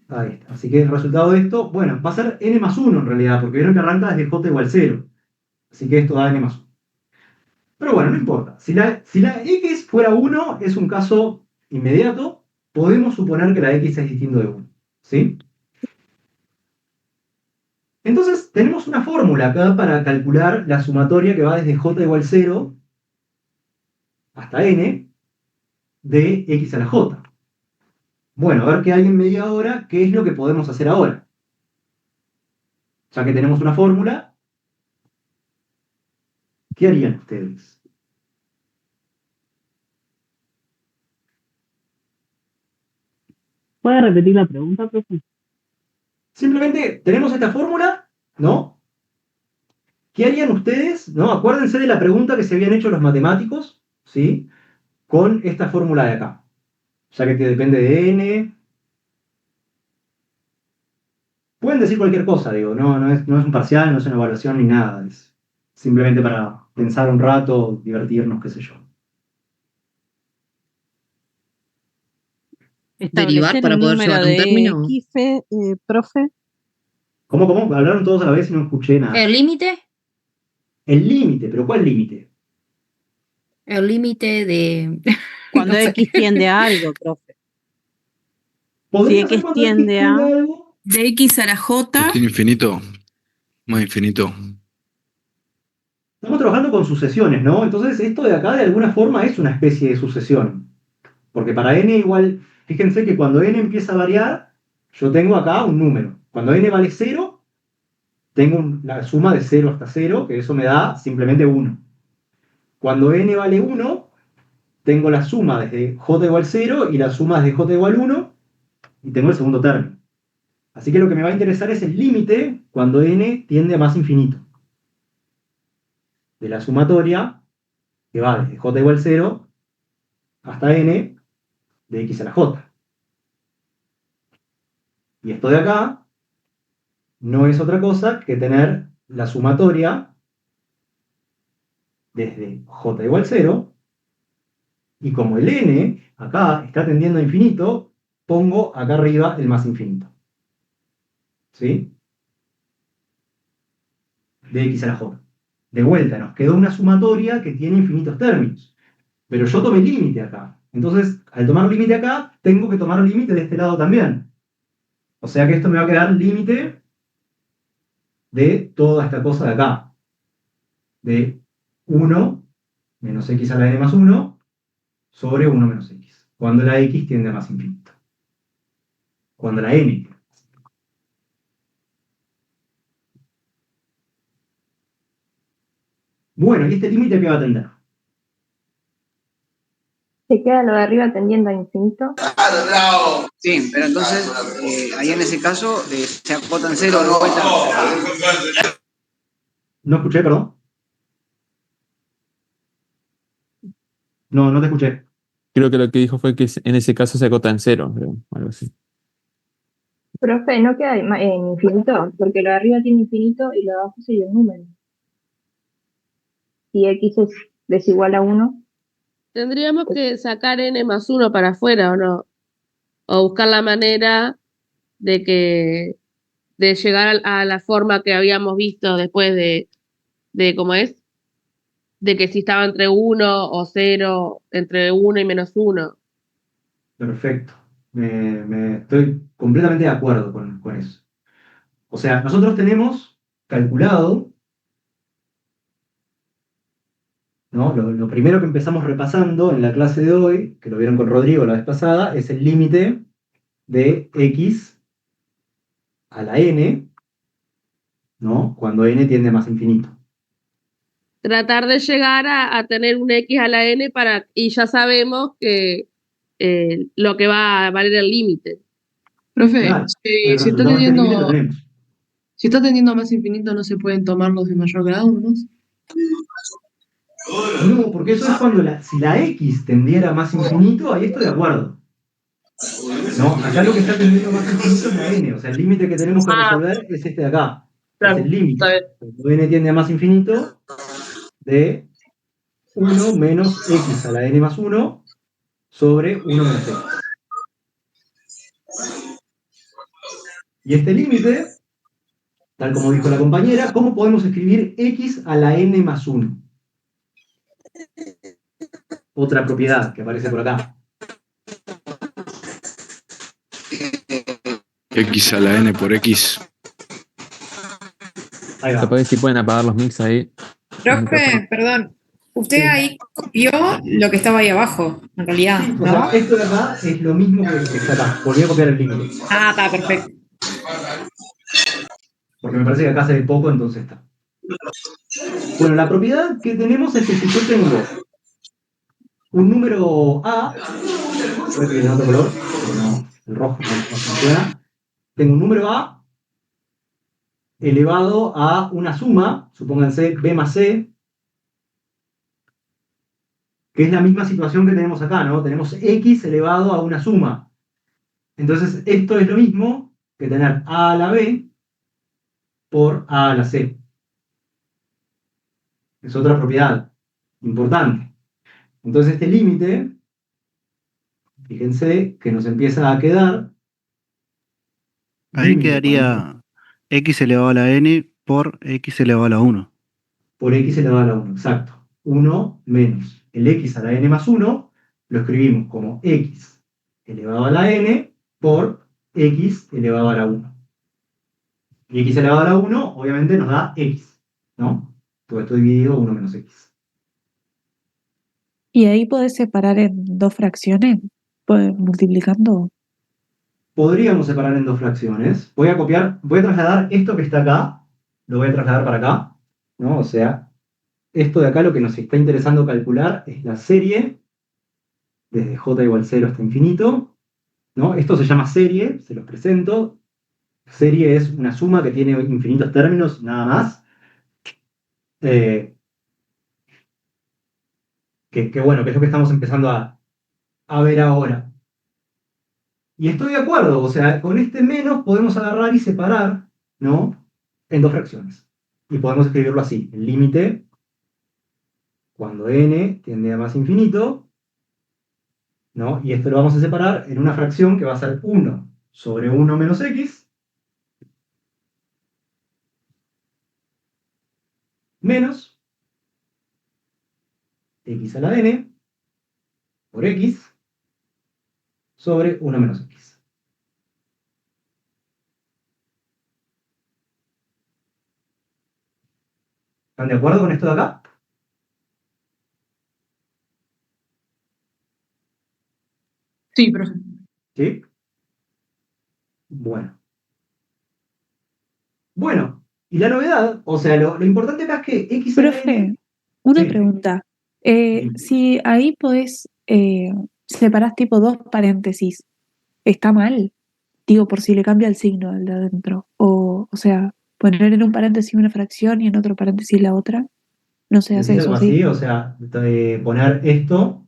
Ahí está. Así que el resultado de esto, bueno, va a ser n más 1 en realidad, porque vieron que arranca desde j igual 0. Así que esto da n más 1. Pero bueno, no importa. Si la x fuera 1, es un caso inmediato, podemos suponer que la x es distinto de 1. ¿Sí? Entonces, tenemos una fórmula acá para calcular la sumatoria que va desde j igual 0 hasta n de x a la j. Bueno, a ver que alguien me diga ahora qué es lo que podemos hacer ahora. Ya que tenemos una fórmula, ¿qué harían ustedes? ¿Puede repetir la pregunta, profe? Simplemente tenemos esta fórmula, ¿no? ¿Qué harían ustedes? ¿No? Acuérdense de la pregunta que se habían hecho los matemáticos, ¿sí? Con esta fórmula de acá. Ya que depende de n. Pueden decir cualquier cosa, digo, no es un parcial, no es una evaluación ni nada. Es simplemente para pensar un rato, divertirnos, qué sé yo. Establecer para un poder número llevar un de término. X, profe. ¿Cómo? Hablaron todos a la vez y no escuché nada. ¿El límite? El límite, ¿pero cuál límite? El límite de... Cuando no sé. X tiende a algo, profe. Si ¿Podría ser X cuando X tiende a... tiende a algo? De X a la J. Tiene infinito. Más infinito. Estamos trabajando con sucesiones, ¿no? Entonces esto de acá de alguna forma es una especie de sucesión. Porque para n igual, fíjense que cuando n empieza a variar, yo tengo acá un número. Cuando n vale 0, tengo la suma de 0 hasta 0, que eso me da simplemente 1. Cuando n vale 1, tengo la suma desde j igual 0 y la suma desde j igual 1, y tengo el segundo término. Así que lo que me va a interesar es el límite cuando n tiende a más infinito. De la sumatoria, que va desde j igual 0 hasta n de x a la j. Y esto de acá no es otra cosa que tener la sumatoria desde j igual 0, y como el n acá está tendiendo a infinito, pongo acá arriba el más infinito. ¿Sí? De x a la j. De vuelta, nos quedó una sumatoria que tiene infinitos términos. Pero yo tomé límite acá. Entonces, al tomar límite acá, tengo que tomar límite de este lado también. O sea que esto me va a quedar límite de toda esta cosa de acá. De 1 menos x a la n más 1 sobre 1 menos x. Cuando la x tiende a más infinito. Cuando la n. Bueno, ¿y este límite qué va a tender? Se queda lo de arriba tendiendo a infinito. Sí, pero entonces, ahí en ese caso, se acotan 0 de vuelta. No escuché, perdón. No te escuché. Creo que lo que dijo fue que en ese caso se acota en 0, creo, algo así. Profe, no queda en infinito, porque lo de arriba tiene infinito y lo de abajo sería un número. Si X es desigual a 1. Tendríamos que sacar n más 1 para afuera, ¿o no? O buscar la manera de llegar a la forma que habíamos visto después de ¿cómo es? De que si estaba entre 1 o 0, entre 1 y menos 1. Perfecto. Me estoy completamente de acuerdo con eso. O sea, nosotros tenemos calculado, ¿no? Lo primero que empezamos repasando en la clase de hoy, que lo vieron con Rodrigo la vez pasada, es el límite de x a la n, ¿no? Cuando n tiende a más infinito. Tratar de llegar a tener un x a la n y ya sabemos que lo que va a valer el límite. Profe, Claro, si el está resultado de este límite lo teniendo, tenemos. si está tendiendo a más infinito, ¿no se pueden tomar los de mayor grado nomás? No, porque eso es cuando si la x tendiera a más infinito, ahí estoy de acuerdo. No, acá lo que está tendiendo a más infinito es la n, o sea, el límite que tenemos que resolver es este de acá. Claro, es el límite. está bien. Cuando n tiende a más infinito, de 1 menos x a la n más 1 sobre 1 menos x. Y este límite, tal como dijo la compañera, ¿cómo podemos escribir x a la n más 1? Otra propiedad que aparece por acá. X a la n por x. Ahí va. Capaz que si pueden apagar los mix ahí. Profe, perdón. Usted ahí copió lo que estaba ahí abajo, en realidad, Sí, o ¿no? sea, esto de acá es lo mismo que está acá. Volví a copiar el límite. Ah, está perfecto. Porque me parece que acá se ve poco, entonces está. Bueno, la propiedad que tenemos es que si yo tengo un número A, voy a escribir en otro color, porque no, el rojo no funciona. Tengo un número A elevado a una suma, supónganse B más C, que es la misma situación que tenemos acá, ¿no? Tenemos X elevado a una suma. Entonces, esto es lo mismo que tener A a la B por A a la C. Es otra propiedad importante. Entonces, este límite, fíjense que nos empieza a quedar. Ahí límite quedaría x elevado a la n por x elevado a la 1. por x elevado a la 1, exacto. 1 menos el x a la n más 1, lo escribimos como x elevado a la n por x elevado a la 1. Y x elevado a la 1, obviamente, nos da x, ¿no? Todo esto dividido 1 menos x. Y ahí podés separar en dos fracciones, pues, multiplicando. Podríamos separar en dos fracciones. Voy a trasladar esto que está acá, lo voy a trasladar para acá, ¿no? O sea, esto de acá lo que nos está interesando calcular es la serie, desde j igual 0 hasta infinito, ¿no? Esto se llama serie, se los presento. Serie es una suma que tiene infinitos términos, nada más. Bueno, que es lo que estamos empezando a ver ahora. Y estoy de acuerdo, o sea, con este menos podemos agarrar y separar, ¿no? En dos fracciones. Y podemos escribirlo así, el límite, cuando n tiende a más infinito, ¿no? Y esto lo vamos a separar en una fracción que va a ser 1 sobre 1 menos x, menos x a la n por x sobre 1 menos x. ¿Están de acuerdo con esto de acá? Sí, profe. ¿Sí? Bueno. Bueno, y la novedad, o sea, lo importante acá es que x a la n... Profe, una Sí. pregunta. Si ahí podés separás tipo dos paréntesis, ¿está mal? Digo, por si le cambia el signo al de adentro. O sea, poner en un paréntesis una fracción y en otro paréntesis la otra. No se hace Decís eso, algo ¿sí? así, o sea, poner esto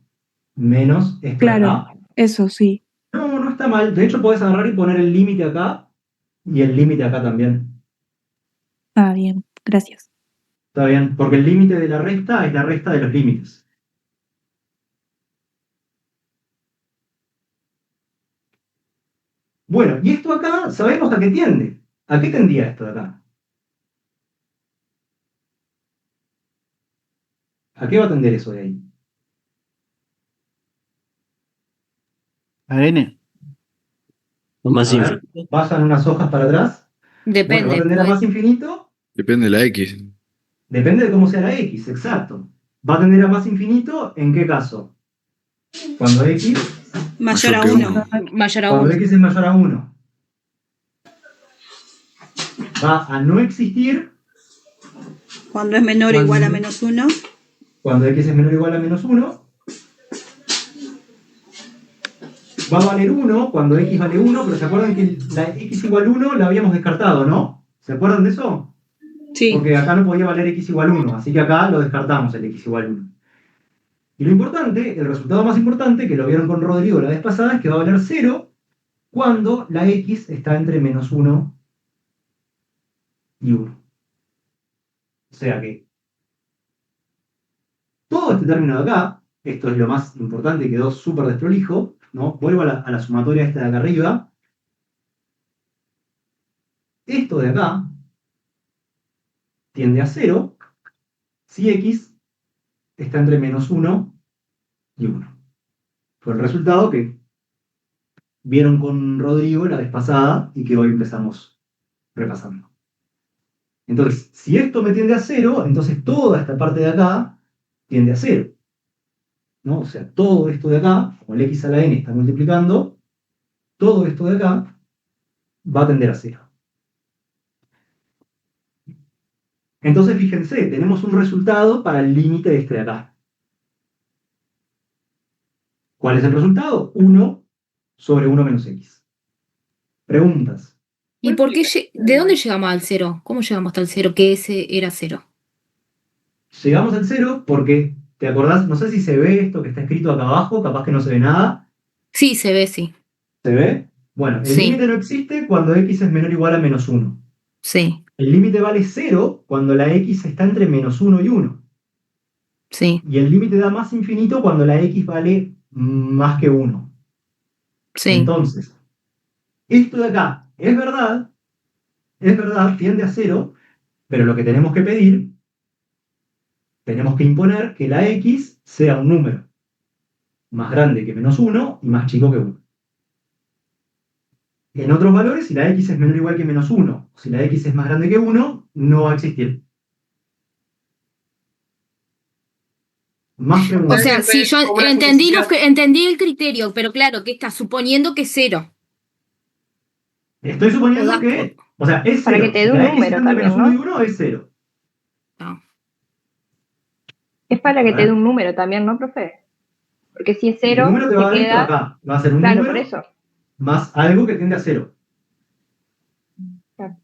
menos esto de Claro, acá. eso sí. No, no está mal. De hecho, podés agarrar y poner el límite acá y el límite acá también. Ah, bien, gracias. Está bien, porque el límite de la resta es la resta de los límites. Bueno, y esto acá, sabemos a qué tiende. ¿A qué tendría esto de acá? ¿A qué va a tender eso de ahí? A n. Más A ver, infinito. vayan unas hojas para atrás. Bueno, ¿va a Depende, tender a pues. más infinito? Depende de la X. Depende de cómo sea la x, exacto. ¿Va a tender a más infinito? ¿En qué caso? Cuando x Mayor a que 1. Mayor a Cuando 1. x es mayor a 1. Va a no existir Cuando es menor o igual a menos 1. cuando x es menor o igual a menos 1. Va a valer 1 cuando x vale 1, pero ¿se acuerdan que la x igual 1 la habíamos descartado, no? ¿Se acuerdan de eso? Sí. Porque acá no podía valer x igual 1, así que acá lo descartamos el x igual 1. Y lo importante, el resultado más importante, que lo vieron con Rodrigo la vez pasada, es que va a valer 0 cuando la x está entre menos 1 y 1. O sea que todo este término de acá, esto es lo más importante, quedó súper desprolijo, ¿no? Vuelvo a la sumatoria esta de acá arriba. Esto de acá tiende a 0 si x está entre menos 1 y 1. Fue el resultado que vieron con Rodrigo la vez pasada y que hoy empezamos repasando. Entonces, si esto me tiende a 0, entonces toda esta parte de acá tiende a 0. ¿No? O sea, todo esto de acá, como el x a la n está multiplicando, todo esto de acá va a tender a 0. Entonces, fíjense, tenemos un resultado para el límite de este de acá. ¿Cuál es el resultado? 1 sobre 1 menos x. Preguntas. ¿Y por qué, de dónde llegamos al 0? ¿Cómo llegamos hasta el 0? Que ese era 0. Llegamos al 0 porque, ¿te acordás? No sé si se ve esto que está escrito acá abajo, capaz que no se ve nada. Sí, se ve, sí. ¿Se ve? Bueno, el Sí. límite no existe cuando x es menor o igual a menos 1. Sí, El límite vale 0 cuando la x está entre menos 1 y 1. sí, Y el límite da más infinito cuando la x vale más que 1. sí. Entonces, esto de acá es verdad, tiende a 0, pero lo que tenemos que pedir, tenemos que imponer que la x sea un número más grande que menos 1 y más chico que 1. En otros valores, si la x es menor o igual que menos 1, o si la x es más grande que 1, no va a existir. Más O preguntas. sea, si yo Como una entendí, suposición. entendí el criterio, pero claro, que está suponiendo que es 0. Estoy suponiendo O da- que, o sea, es Para 0. que te Si dé un la x número está entre menos también, 1 y ¿no? 1, es 0. Es para A que te dé ver. un número también, ¿no, profe? Porque si es El 0, número te va a te dar esto de queda. acá. Va a ser un Claro, por número eso. más algo que tiende a 0. Claro.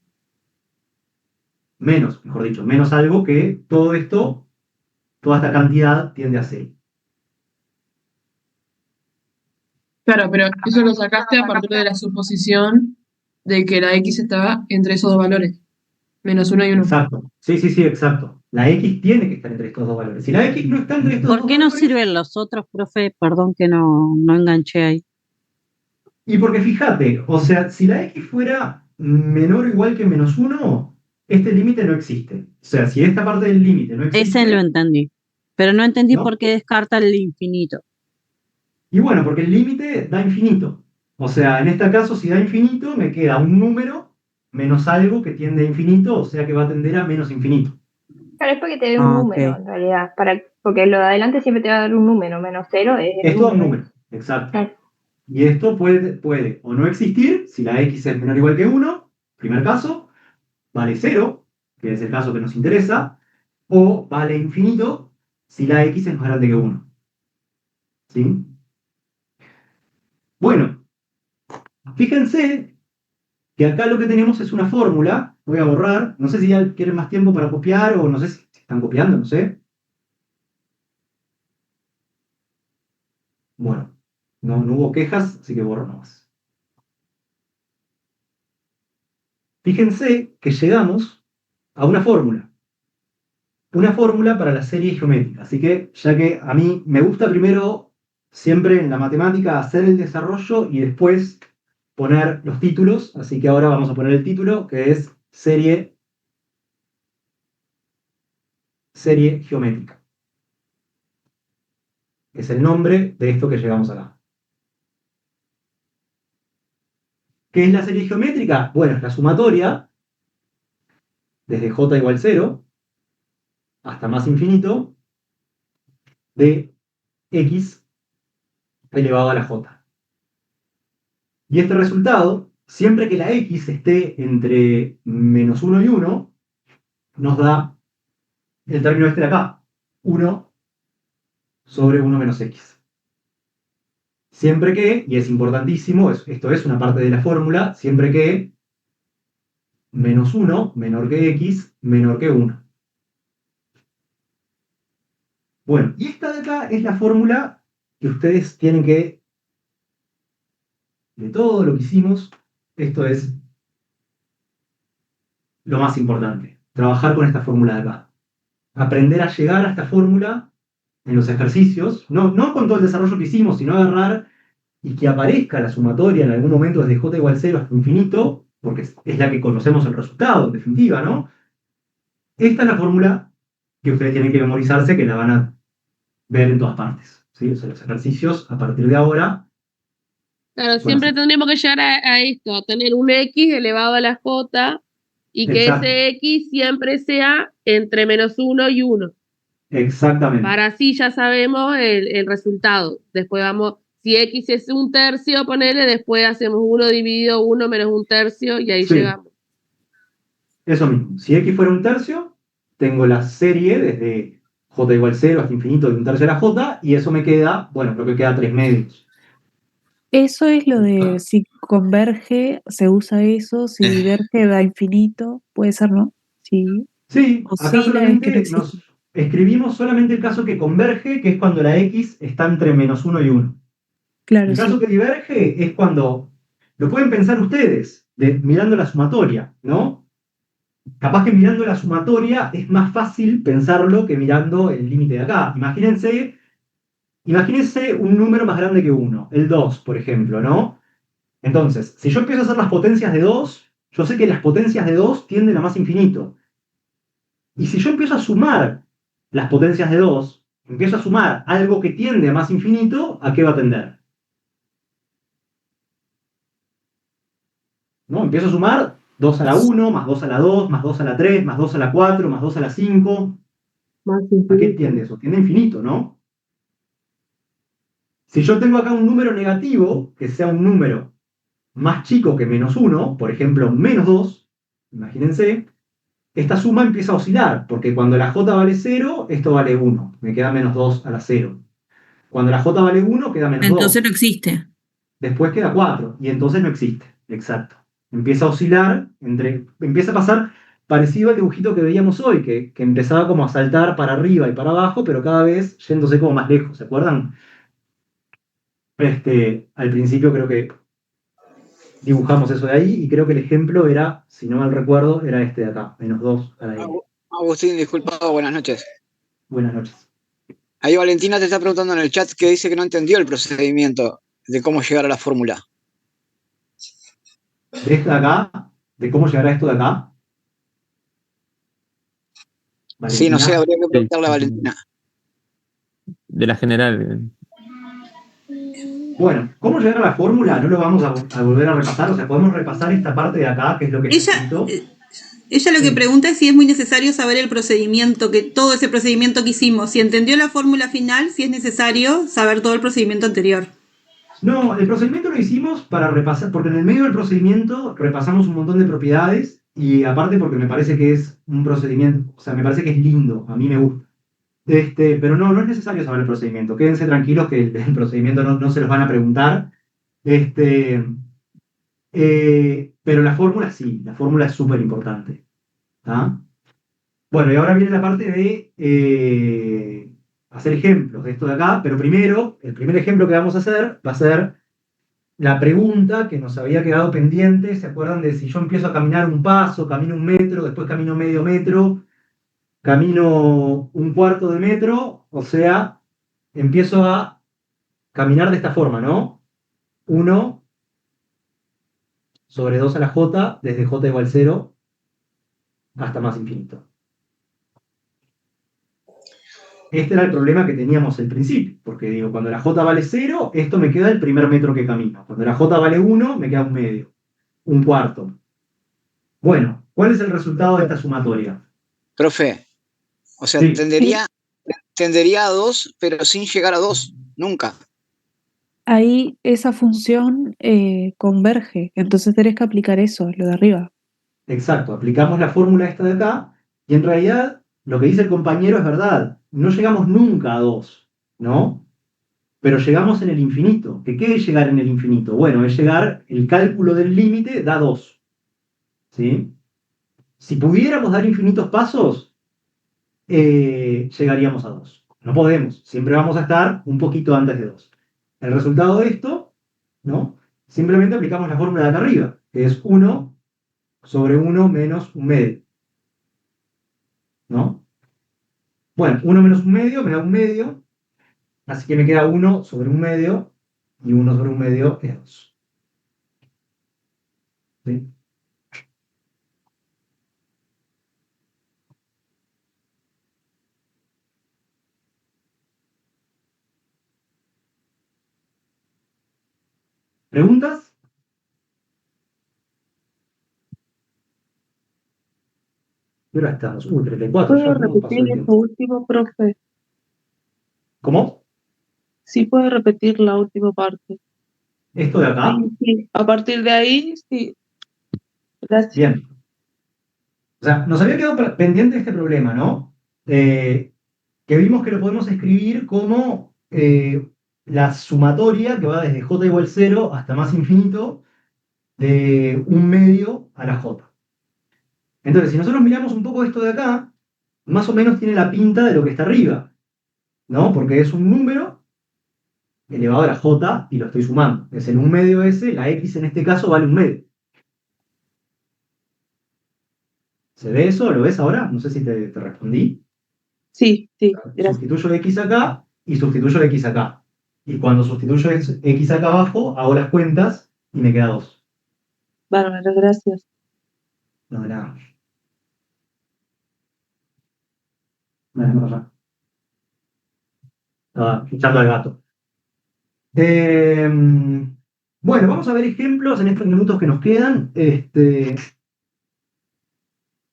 Menos, mejor dicho, menos algo que todo esto, toda esta cantidad tiende a 0. Claro, pero eso lo sacaste a partir de la suposición de que la x estaba entre esos dos valores, menos 1 y 1. Exacto. Sí, sí, sí, exacto. La x tiene que estar entre estos dos valores. Si la x no está entre estos ¿Por dos qué no valores, sirven los otros, profe? Perdón que no enganché ahí. y porque fíjate, o sea, si la x fuera menor o igual que menos 1, este límite no existe. O sea, si esta parte del límite no Ese existe, lo entendí. Pero no entendí ¿no? por qué descarta el infinito. Y bueno, porque el límite da infinito. O sea, en este caso, si da infinito, me queda un número menos algo que tiende a infinito, o sea que va a tender a menos infinito. Claro, es porque te dé un Ah, número, ok. en realidad. Porque lo de adelante siempre te va a dar un número, menos 0 es el Esto da un número. número, exacto. Claro. Y esto puede o no existir, si la x es menor o igual que 1, primer caso, vale 0, que es el caso que nos interesa, o vale infinito si la x es más grande que 1. ¿Sí? Bueno, fíjense que acá lo que tenemos es una fórmula, voy a borrar, no sé si ya quieren más tiempo para copiar o no sé si están copiando, no sé. Bueno, no hubo quejas, así que borro nomás. Fíjense que llegamos a una fórmula para la serie geométrica. Así que, ya que a mí me gusta primero, siempre en la matemática, hacer el desarrollo y después poner los títulos, así que ahora vamos a poner el título, que es serie geométrica. Es el nombre de esto que llegamos acá. ¿Qué es la serie geométrica? Bueno, es la sumatoria desde j igual 0 hasta más infinito de x elevado a la j. Y este resultado, siempre que la x esté entre menos 1 y 1, nos da el término este de acá, 1 sobre 1 menos x. Siempre que, y es importantísimo, esto es una parte de la fórmula, siempre que menos 1 menor que x menor que 1. Bueno, y esta de acá es la fórmula que ustedes tienen que, de todo lo que hicimos, esto es lo más importante, trabajar con esta fórmula de acá. Aprender a llegar a esta fórmula en los ejercicios, no con todo el desarrollo que hicimos, sino agarrar y que aparezca la sumatoria en algún momento desde j igual 0 hasta infinito, porque es la que conocemos el resultado, en definitiva, ¿no? Esta es la fórmula que ustedes tienen que memorizarse, que la van a ver en todas partes, ¿sí? O sea, los ejercicios, a partir de ahora, Claro, son siempre así. tendríamos que llegar a esto, a tener un x elevado a la j y que Exacto. ese X siempre sea entre -1 y 1. Exactamente. Para así ya sabemos el resultado. Después vamos, si X es 1/3, ponele, después hacemos 1 dividido 1 menos 1/3 y ahí Sí. llegamos. Eso mismo. Si X fuera 1/3, tengo la serie desde J igual 0 hasta infinito de 1/3 de la J, y eso me queda, bueno, creo que queda 3/2. Eso es lo de si converge, se usa eso, si diverge da infinito, puede ser, ¿no? Si Sí, acá oscila es que no solamente existe. nos escribimos solamente el caso que converge, que es cuando la X está entre -1 y 1. Claro, El caso sí. que diverge es cuando, lo pueden pensar ustedes, mirando la sumatoria, ¿no? Capaz que mirando la sumatoria es más fácil pensarlo que mirando el límite de acá. Imagínense un número más grande que 1, el 2, por ejemplo, ¿no? Entonces, si yo empiezo a hacer las potencias de 2, yo sé que las potencias de 2 tienden a más infinito. Y si yo empiezo a sumar las potencias de 2, empiezo a sumar algo que tiende a más infinito, ¿a qué va a tender? ¿No? Empiezo a sumar 2 a la 1, más 2 a la 2, más 2 a la 3, más 2 a la 4, más 2 a la 5. ¿A qué tiende eso? Tiende a infinito, ¿no? Si yo tengo acá un número negativo, que sea un número más chico que -1, por ejemplo, -2, imagínense, esta suma empieza a oscilar, porque cuando la j vale 0, esto vale 1, me queda -2 a la 0. Cuando la j vale 1, queda -2. Entonces no existe. Después queda 4, y entonces no existe. Exacto. Empieza a oscilar, empieza a pasar parecido al dibujito que veíamos hoy, que empezaba como a saltar para arriba y para abajo, pero cada vez yéndose como más lejos, ¿se acuerdan? Al principio creo que dibujamos eso de ahí, y creo que el ejemplo era, si no mal recuerdo, era este de acá, -2 a la n. Agustín, disculpa, buenas noches. Buenas noches. Ahí Valentina te está preguntando en el chat que dice que no entendió el procedimiento de cómo llegar a la fórmula. De esto de acá, de cómo llegar a esto de acá. Sí, no sé, Valentina. habría que preguntarle a Valentina. De la general. Bueno, ¿cómo llegar a la fórmula? No lo vamos a volver a repasar, o sea, podemos repasar esta parte de acá, que es lo que está escrito. Ella lo que pregunta es si es muy necesario saber el procedimiento, que todo ese procedimiento que hicimos. Si entendió la fórmula final, si es necesario saber todo el procedimiento anterior. No, el procedimiento lo hicimos para repasar, porque en el medio del procedimiento repasamos un montón de propiedades, y aparte porque me parece que es un procedimiento, o sea, me parece que es lindo, a mí me gusta. Pero no es necesario saber el procedimiento. Quédense tranquilos que el procedimiento no se los van a preguntar. Pero la fórmula sí, la fórmula es súper importante. Bueno, y ahora viene la parte de hacer ejemplos de esto de acá, pero primero, el primer ejemplo que vamos a hacer va a ser la pregunta que nos había quedado pendiente. ¿Se acuerdan de si yo empiezo a caminar un paso, camino 1 metro, después camino medio metro, camino 1/4 de metro? O sea, empiezo a caminar de esta forma, ¿no? 1 sobre 2 a la j, desde j igual 0 hasta más infinito. Este era el problema que teníamos al principio, porque digo, cuando la j vale 0, esto me queda el primer metro que camino. Cuando la j vale 1, me queda 1/2, 1/4. Bueno, ¿cuál es el resultado de esta sumatoria? Profe, o sea, Sí. tendería a 2, pero sin llegar a 2, nunca. Ahí esa función converge, entonces tenés que aplicar eso, lo de arriba. Exacto, aplicamos la fórmula esta de acá, y en realidad lo que dice el compañero es verdad. No llegamos nunca a 2, ¿no? Pero llegamos en el infinito. ¿Qué es llegar en el infinito? Bueno, es llegar, el cálculo del límite da 2. ¿Sí? Si pudiéramos dar infinitos pasos, llegaríamos a 2. No podemos, siempre vamos a estar un poquito antes de 2. El resultado de esto, ¿no? Simplemente aplicamos la fórmula de acá arriba, que es 1 sobre 1 menos 1/2. ¿No? Bueno, 1 menos 1/2 me da 1/2, así que me queda 1 sobre 1/2, y 1 sobre 1/2 es 2. ¿Sí? ¿Preguntas? ¿Qué hora estamos? 34, ¿Puedo ya cómo pasó repetir el eso tiempo. último, profe? ¿Cómo? Sí, puedo repetir la última parte. ¿Esto de acá? Sí, sí. A partir de ahí, sí. Gracias. Bien. O sea, nos había quedado pendiente este problema, ¿no? Que vimos que lo podemos escribir como la sumatoria que va desde j igual 0 hasta más infinito de un medio a la j. Entonces, si nosotros miramos un poco esto de acá, más o menos tiene la pinta de lo que está arriba, ¿no? Porque es un número elevado a la j y lo estoy sumando. Es en un medio ese, la x en este caso vale un medio. ¿Se ve eso? ¿Lo ves ahora? No sé si te respondí. Sí, sí, gracias. Sustituyo x acá y sustituyo x acá. Y cuando sustituyo x acá abajo, hago las cuentas y me queda 2. Bárbaro, gracias. No, de nada. Bueno, ya. Estaba echando al gato. Bueno, vamos a ver ejemplos en estos minutos que nos quedan.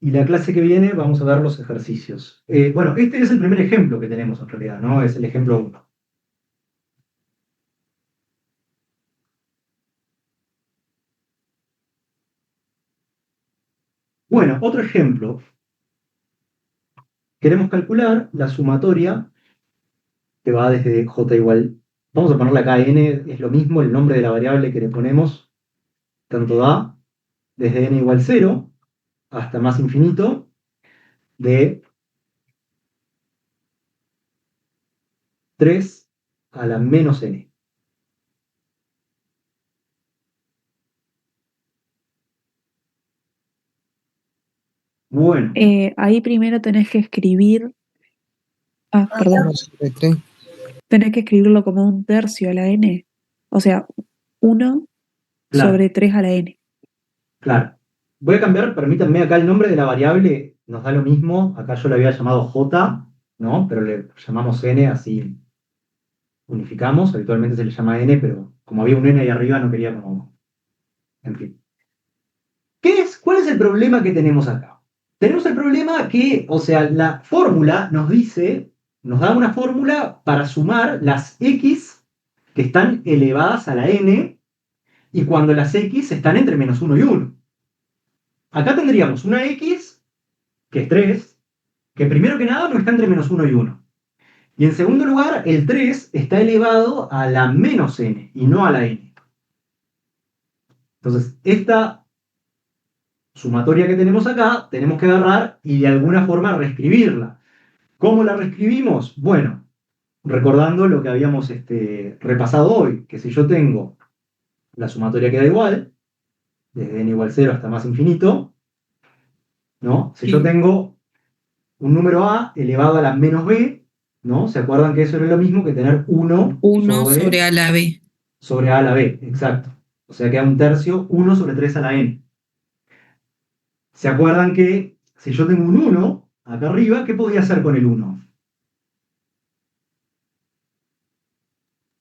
Y la clase que viene vamos a ver los ejercicios. Bueno, este es el primer ejemplo que tenemos en realidad, ¿no? Es el ejemplo 1. Bueno, otro ejemplo. Queremos calcular la sumatoria que va desde j igual. Vamos a ponerle acá n, es lo mismo el nombre de la variable que le ponemos, tanto da desde n igual 0 hasta más infinito de 3 a la menos n. Bueno, Ahí primero tenés que escribir. Perdón. Tenés que escribirlo como un tercio a la n. O sea, 1 claro, sobre 3 a la n. claro. Voy a cambiar, permítanme, acá el nombre de la variable nos da lo mismo. Acá yo le había llamado j, ¿no? Pero le llamamos n, así unificamos. Habitualmente se le llama n, pero como había un n ahí arriba no quería como... En fin. ¿Cuál es el problema que tenemos acá? Tenemos el problema que, o sea, la fórmula nos dice, nos da una fórmula para sumar las x que están elevadas a la n y cuando las x están entre menos 1 y 1. Acá tendríamos una x, que es 3, que primero que nada no está entre menos 1 y 1. Y en segundo lugar, el 3 está elevado a la menos n y no a la n. Entonces, esta sumatoria que tenemos acá, tenemos que agarrar y de alguna forma reescribirla. ¿Cómo la reescribimos? Bueno, recordando lo que habíamos repasado hoy, que si yo tengo la sumatoria queda igual, desde n igual 0 hasta más infinito, ¿no? Si yo tengo un número a elevado a la menos b, ¿no? ¿Se acuerdan que eso era lo mismo que tener 1 sobre a la b? Sobre a la b, exacto. O sea, queda un tercio, 1 sobre 3 a la n. ¿Se acuerdan que si yo tengo un 1 acá arriba, qué podía hacer con el 1?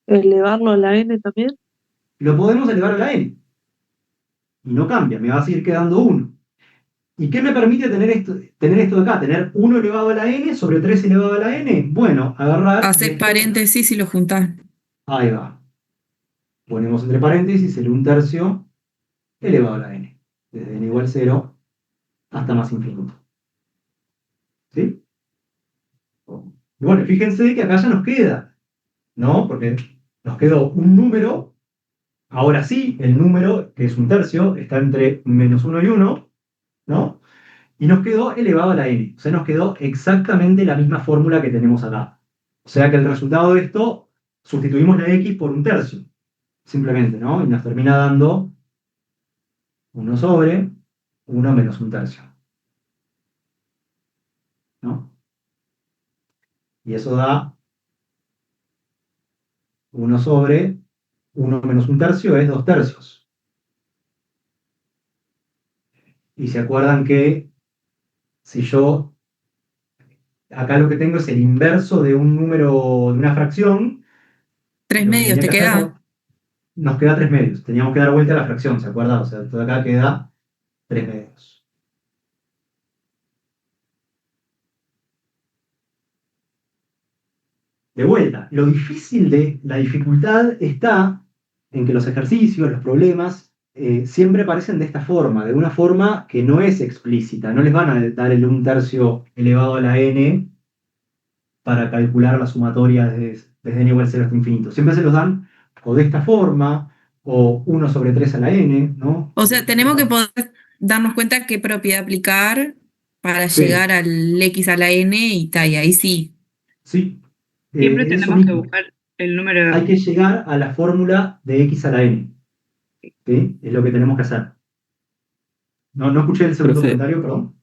¿Elevarlo a la n también? Lo podemos elevar a la n. Y no cambia, me va a seguir quedando 1. ¿Y qué me permite tener esto de acá? Tener 1 elevado a la n sobre 3 elevado a la n. Bueno, agarrar... Haces paréntesis y lo juntás. Ahí va. Ponemos entre paréntesis el 1/3 elevado a la n. Desde n igual 0 hasta más infinito. ¿Sí? Y bueno, fíjense que acá ya nos queda, ¿no? Porque nos quedó un número. Ahora sí, el número, que es 1/3, está entre menos 1 y 1, ¿no? Y nos quedó elevado a la n. O sea, nos quedó exactamente la misma fórmula que tenemos acá. O sea que el resultado de esto, sustituimos la x por 1/3. Simplemente, ¿no? Y nos termina dando 1 sobre 1 menos 1/3. ¿No? Y eso da 1 sobre 1 menos 1/3 es 2/3. Y se acuerdan que si yo acá lo que tengo es el inverso de un número, de una fracción. 3 medios te queda. Nos queda 3 medios. Teníamos que dar vuelta a la fracción, ¿se acuerdan? O sea, esto de acá queda 3 medios. De vuelta, lo difícil de la dificultad está en que los ejercicios, los problemas, siempre aparecen de esta forma, de una forma que no es explícita. No les van a dar el 1/3 elevado a la n para calcular la sumatoria desde n igual a 0 hasta infinito. Siempre se los dan o de esta forma, o 1/3 a la n, ¿no? O sea, tenemos que poder darnos cuenta qué propiedad aplicar para Sí. llegar al x a la n y tal, y ahí sí. Sí. Siempre Eso tenemos que mismo. buscar el número. Hay que llegar a la fórmula de x a la n. ¿Sí? Es lo que tenemos que hacer. No escuché el segundo Profe. comentario, perdón.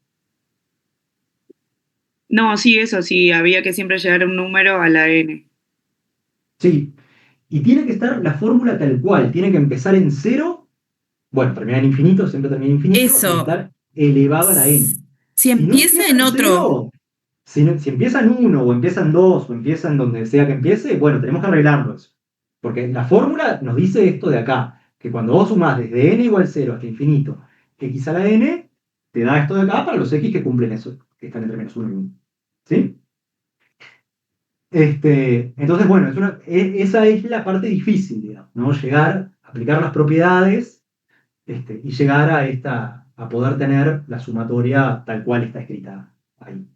No, sí, eso sí, había que siempre llegar a un número a la n. Sí. Y tiene que estar la fórmula tal cual. Tiene que empezar en 0. Bueno, terminar en infinito, siempre termina en infinito. Eso. Y estar elevado a la n. Si empieza en otro, cero, si empieza en 1, o empieza en 2, o empieza en donde sea que empiece, bueno, tenemos que arreglarlo eso. Porque la fórmula nos dice esto de acá, que cuando vos sumás desde n igual 0 hasta infinito, x a la n, te da esto de acá para los x que cumplen eso, que están entre -1 y 1. ¿Sí? Entonces, bueno, esa es la parte difícil, digamos, ¿no? Llegar, aplicar las propiedades, y llegar a poder tener la sumatoria tal cual está escrita ahí.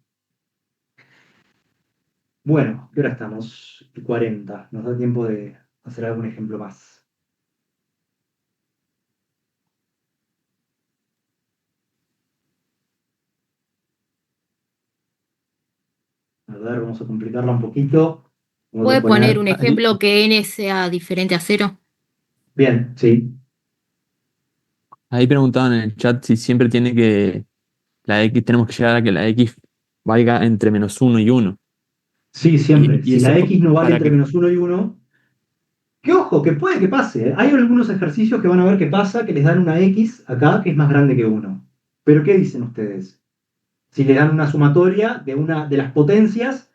Bueno, ¿qué hora estamos? 40. Nos da tiempo de hacer algún ejemplo más. A ver, vamos a complicarla un poquito. Vamos a ¿Puede poner un ahí. ejemplo que n sea diferente a 0? Bien, sí. Ahí preguntaban en el chat si siempre tiene que la x, tenemos que llegar a que la x valga entre -1 y 1. Sí, siempre. Y Si eso la x no vale para entre que- -1 y 1, que ojo, que puede que pase, ¿eh? Hay algunos ejercicios que van a ver que pasa, que les dan una x acá que es más grande que 1. Pero ¿qué dicen ustedes? Si le dan una sumatoria de una de las potencias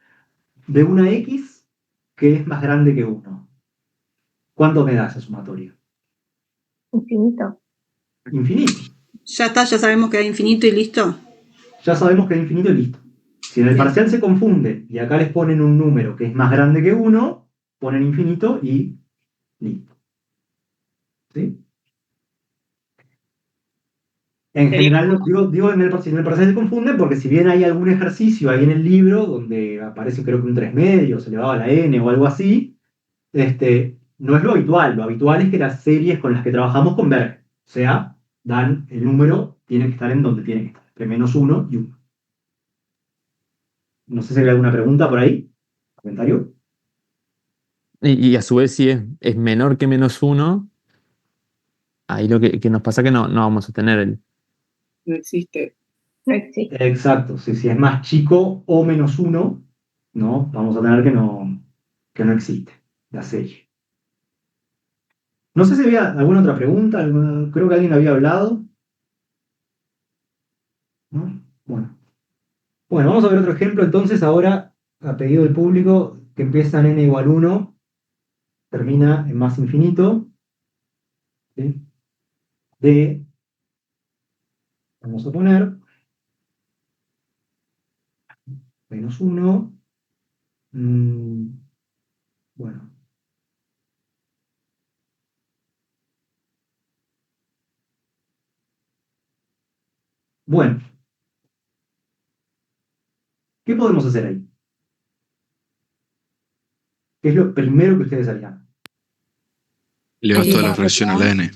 de una x que es más grande que 1. ¿Cuánto me da esa sumatoria? Infinito. Infinito. Ya está, ya sabemos que hay infinito y listo. Ya sabemos que es infinito y listo. Si en el parcial se confunde y acá les ponen un número que es más grande que 1, ponen infinito y listo. ¿Sí? En general, digo en el parcial se confunden porque si bien hay algún ejercicio ahí en el libro donde aparece creo que un 3 medios elevado a la n o algo así, no es lo habitual. Lo habitual es que las series con las que trabajamos convergen. O sea, dan el número, tiene que estar en donde tiene que estar, entre -1 y 1. No sé si hay alguna pregunta por ahí. ¿Comentario? Y a su vez, si es menor que -1, ahí lo que nos pasa es que no vamos a tener el. No existe. No existe. Exacto. Si es más chico o -1, ¿no? Vamos a tener que no existe la serie. No sé si había alguna otra pregunta. Creo que alguien había hablado. ¿No? Bueno. Bueno, vamos a ver otro ejemplo entonces ahora, a pedido del público, que empieza en n igual 1, termina en más infinito, ¿sí? Vamos a poner, -1, bueno. Bueno, ¿qué podemos hacer ahí? ¿Qué es lo primero que ustedes harían? Elevar toda la fracción a la n.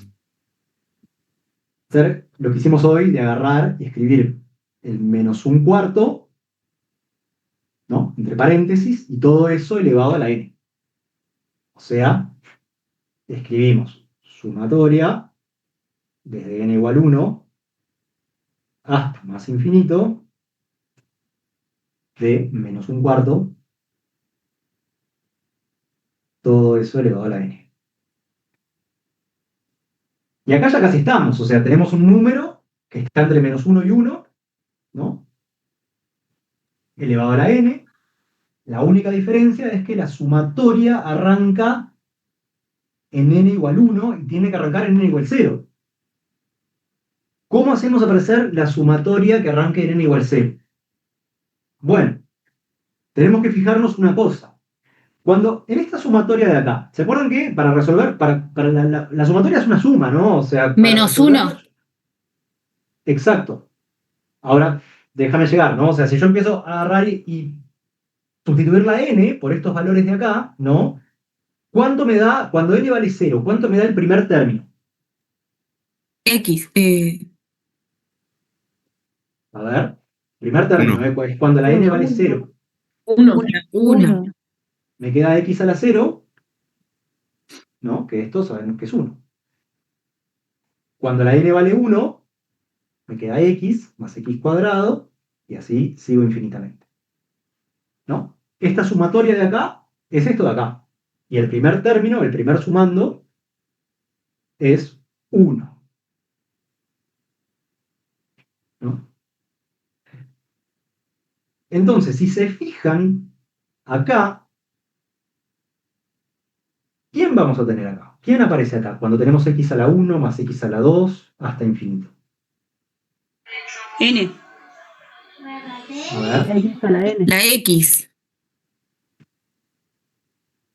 Hacer lo que hicimos hoy de agarrar y escribir el -1/4, ¿no? Entre paréntesis, y todo eso elevado a la n. O sea, escribimos sumatoria desde n igual 1 hasta más infinito de -1/4, todo eso elevado a la n. Y acá ya casi estamos, o sea, tenemos un número que está entre -1 y 1, ¿no? Elevado a la n. La única diferencia es que la sumatoria arranca en n igual 1 y tiene que arrancar en n igual 0. ¿Cómo hacemos aparecer la sumatoria que arranque en n igual 0? Bueno, tenemos que fijarnos una cosa. Cuando en esta sumatoria de acá, ¿se acuerdan que para resolver, para la sumatoria es una suma, ¿no? O sea, para Menos resolverla- 1. Exacto. Ahora, déjame llegar, ¿no? O sea, si yo empiezo a agarrar y sustituir la n por estos valores de acá, ¿no? ¿Cuánto me da, cuando n vale 0, cuánto me da el primer término? X. A ver, primer término, Uno. es cuando la n vale 0. Uno. Una. Me queda x a la 0, ¿no? Que esto sabemos que es 1. Cuando la n vale 1, me queda x más x cuadrado, y así sigo infinitamente. ¿No? Esta sumatoria de acá es esto de acá. Y el primer término, el primer sumando, es 1. ¿No? Entonces, si se fijan acá, ¿quién vamos a tener acá? ¿Quién aparece acá? Cuando tenemos x a la 1 más x a la 2 hasta infinito. N. A ver. X a la N. La X.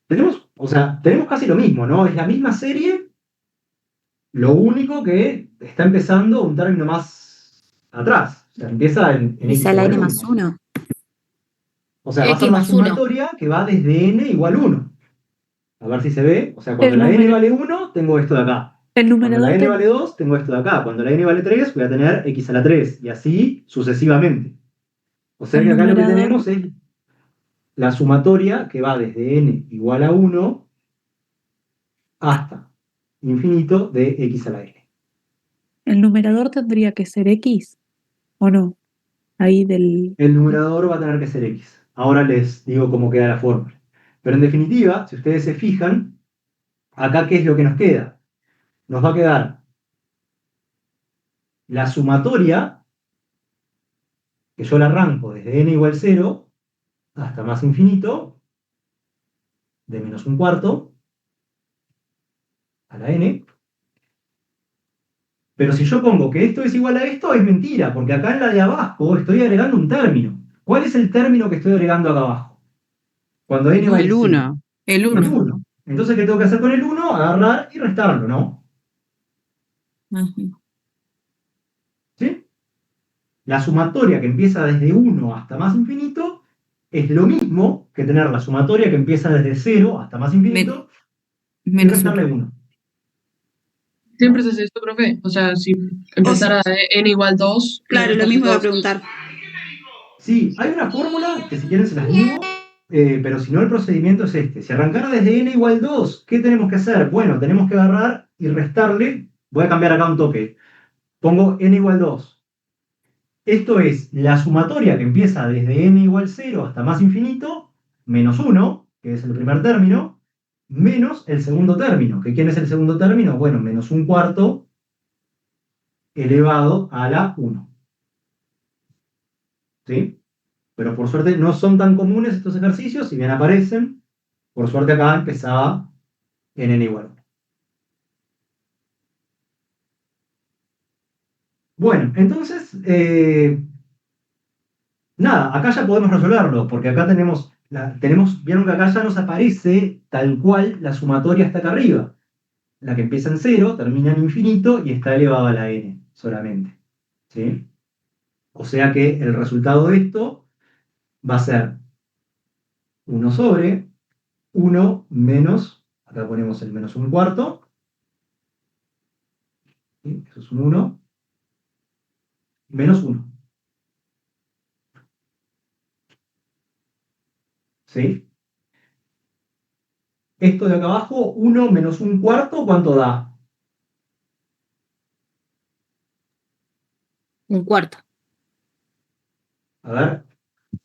Tenemos casi lo mismo, ¿no? Es la misma serie, lo único que está empezando un término más atrás. O sea, empieza en Y x sale igual n a más 1. 1. O sea, va a ser X una más 1. sumatoria que va desde n igual 1. A ver si se ve. O sea, cuando El la n número- vale 1, tengo esto de acá. El Cuando la numerador n te- vale 2, tengo esto de acá. Cuando la n vale 3, voy a tener x a la 3. Y así sucesivamente. O sea el que acá lo que numerador- tenemos es la sumatoria que va desde n igual a 1 hasta infinito de x a la n. el numerador tendría que ser X, ¿o no? Ahí del... El numerador va a tener que ser x. Ahora les digo cómo queda la fórmula. Pero en definitiva, si ustedes se fijan, acá ¿qué es lo que nos queda? Nos va a quedar la sumatoria, que yo la arranco desde n igual 0 hasta más infinito, de menos un cuarto a la n. Pero si yo pongo que esto es igual a esto, es mentira, porque acá en la de abajo estoy agregando un término. ¿Cuál es el término que estoy agregando acá abajo? Cuando n vale El 0. 1. El El 1. 1. Entonces, ¿qué tengo que hacer con el 1? Agarrar y restarlo, ¿no? ¿Sí? La sumatoria que empieza desde 1 hasta más infinito es lo mismo que tener la sumatoria que empieza desde 0 hasta más infinito y Menos restarle 1. Siempre se hace esto, profe. O sea, si empezara de n igual 2. Claro, lo mismo iba a preguntar. Sí, hay una fórmula que si quieren se las digo, pero si no el procedimiento es este. Si arrancara desde n igual 2, ¿qué tenemos que hacer? Bueno, tenemos que agarrar y restarle. Voy a cambiar acá un toque. Pongo n igual 2. Esto es la sumatoria que empieza desde n igual 0 hasta más infinito, menos 1, que es el primer término, menos el segundo término. ¿Que ¿Quién es el segundo término? Bueno, menos un cuarto elevado a la 1. ¿Sí? Pero por suerte no son tan comunes estos ejercicios, si bien aparecen, por suerte acá empezaba en n igual 1. Bueno, entonces, nada, acá ya podemos resolverlo, porque acá vieron que acá ya nos aparece tal cual la sumatoria está acá arriba. La que empieza en 0, termina en infinito y está elevada a la n solamente. ¿Sí? O sea que el resultado de esto va a ser 1 sobre 1 menos, acá ponemos el menos un cuarto, ¿sí? Eso es un 1, menos 1. ¿Sí? Esto de acá abajo, 1 menos un cuarto, ¿cuánto da? Un cuarto. A ver.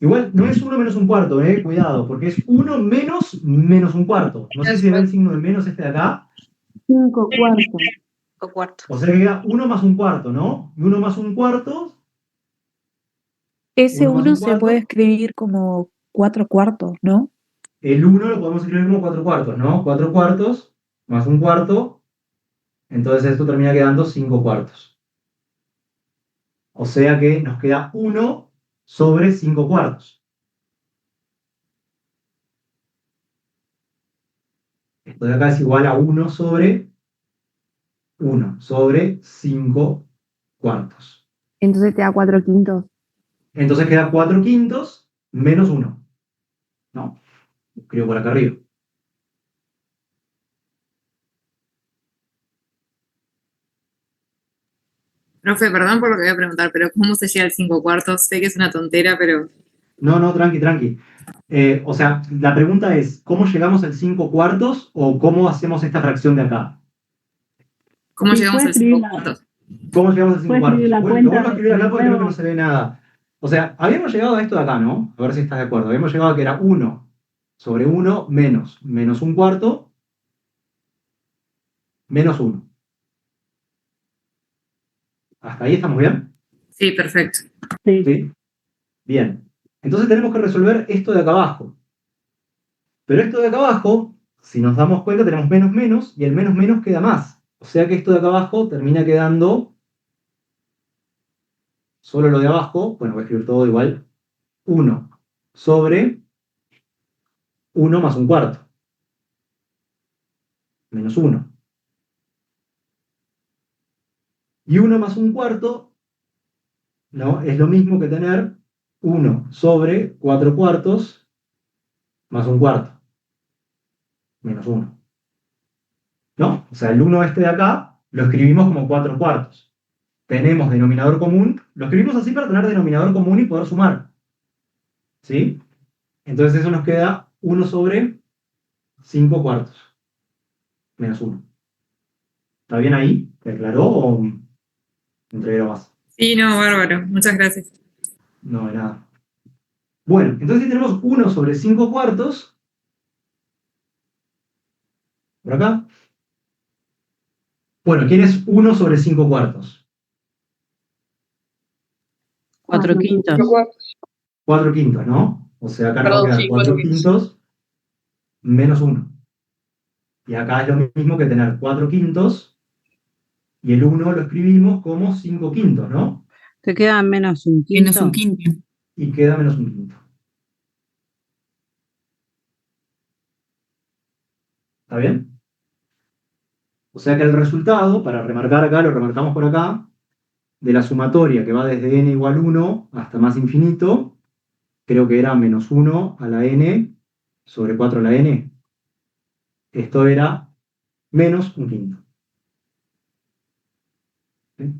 Igual no es 1 menos un cuarto, cuidado, porque es 1 menos un cuarto. No sé si ve el signo de menos este de acá. 5 cuartos. 5 cuartos. O sea que queda 1 más un cuarto, ¿no? Y 1 más un cuarto, Ese 1 más 1 un se puede cuarto. escribir como 4 cuartos, ¿no? El 1 lo podemos escribir como 4 cuartos, ¿no? 4 cuartos más un cuarto. Entonces esto termina quedando 5 cuartos. O sea que nos queda 1 sobre 5 cuartos. Esto de acá es igual a 1 sobre 5 cuartos. Entonces te da 4/5. Entonces queda 4 quintos menos 1. No, lo escribo por acá arriba. Profe, perdón por lo que voy a preguntar, pero ¿cómo se llega al 5/4? Sé que es una tontera, pero No, tranqui. O sea, la pregunta es, ¿cómo llegamos al 5 cuartos o cómo hacemos esta fracción de acá? ¿cómo Sí, llegamos puede al 5 escribir cuartos? ¿Cómo llegamos al 5 Puede cuartos? escribir la Bueno, lo cuenta vuelvo a escribir acá de porque creo que nuevo. no se ve nada. O sea, habíamos llegado a esto de acá, ¿no? A ver si estás de acuerdo. Habíamos llegado a que era 1 sobre 1 menos 1 cuarto menos 1. ¿Hasta ahí estamos bien? Sí, perfecto. Sí. Bien. Entonces tenemos que resolver esto de acá abajo. Pero esto de acá abajo, si nos damos cuenta, tenemos menos menos y el menos menos queda más. O sea que esto de acá abajo termina quedando solo lo de abajo. Bueno, voy a escribir todo igual. 1 sobre 1 más 1 cuarto. Menos 1. Y 1 más 1 cuarto, ¿no? Es lo mismo que tener 1 sobre 4 cuartos más 1 cuarto. Menos 1. ¿No? O sea, el 1 este de acá lo escribimos como 4 cuartos. Tenemos denominador común. Lo escribimos así para tener denominador común y poder sumar. ¿Sí? Entonces eso nos queda 1 sobre 5 cuartos. Menos 1. ¿Está bien ahí? ¿Te aclaró o entreguero más? Sí, no, bárbaro. Muchas gracias. No, de nada. Bueno, entonces si tenemos 1 sobre 5 cuartos, por acá. Bueno, ¿quién es 1 sobre 5 cuartos? 4/5. 4 quintos, ¿no? O sea, acá nos va a Perdón, quedar sí, 4 4 quintos. quintos menos 1. Y acá es lo mismo que tener 4 quintos y el 1 lo escribimos como 5 quintos, ¿no? Te queda menos un Menos un quinto. quinto. Y queda menos 1 quinto. ¿Está bien? O sea que el resultado, para remarcar acá, lo remarcamos por acá, de la sumatoria que va desde n igual 1 hasta más infinito, creo que era menos 1 a la n sobre 4 a la n. Esto era menos 1 quinto. ¿Sí?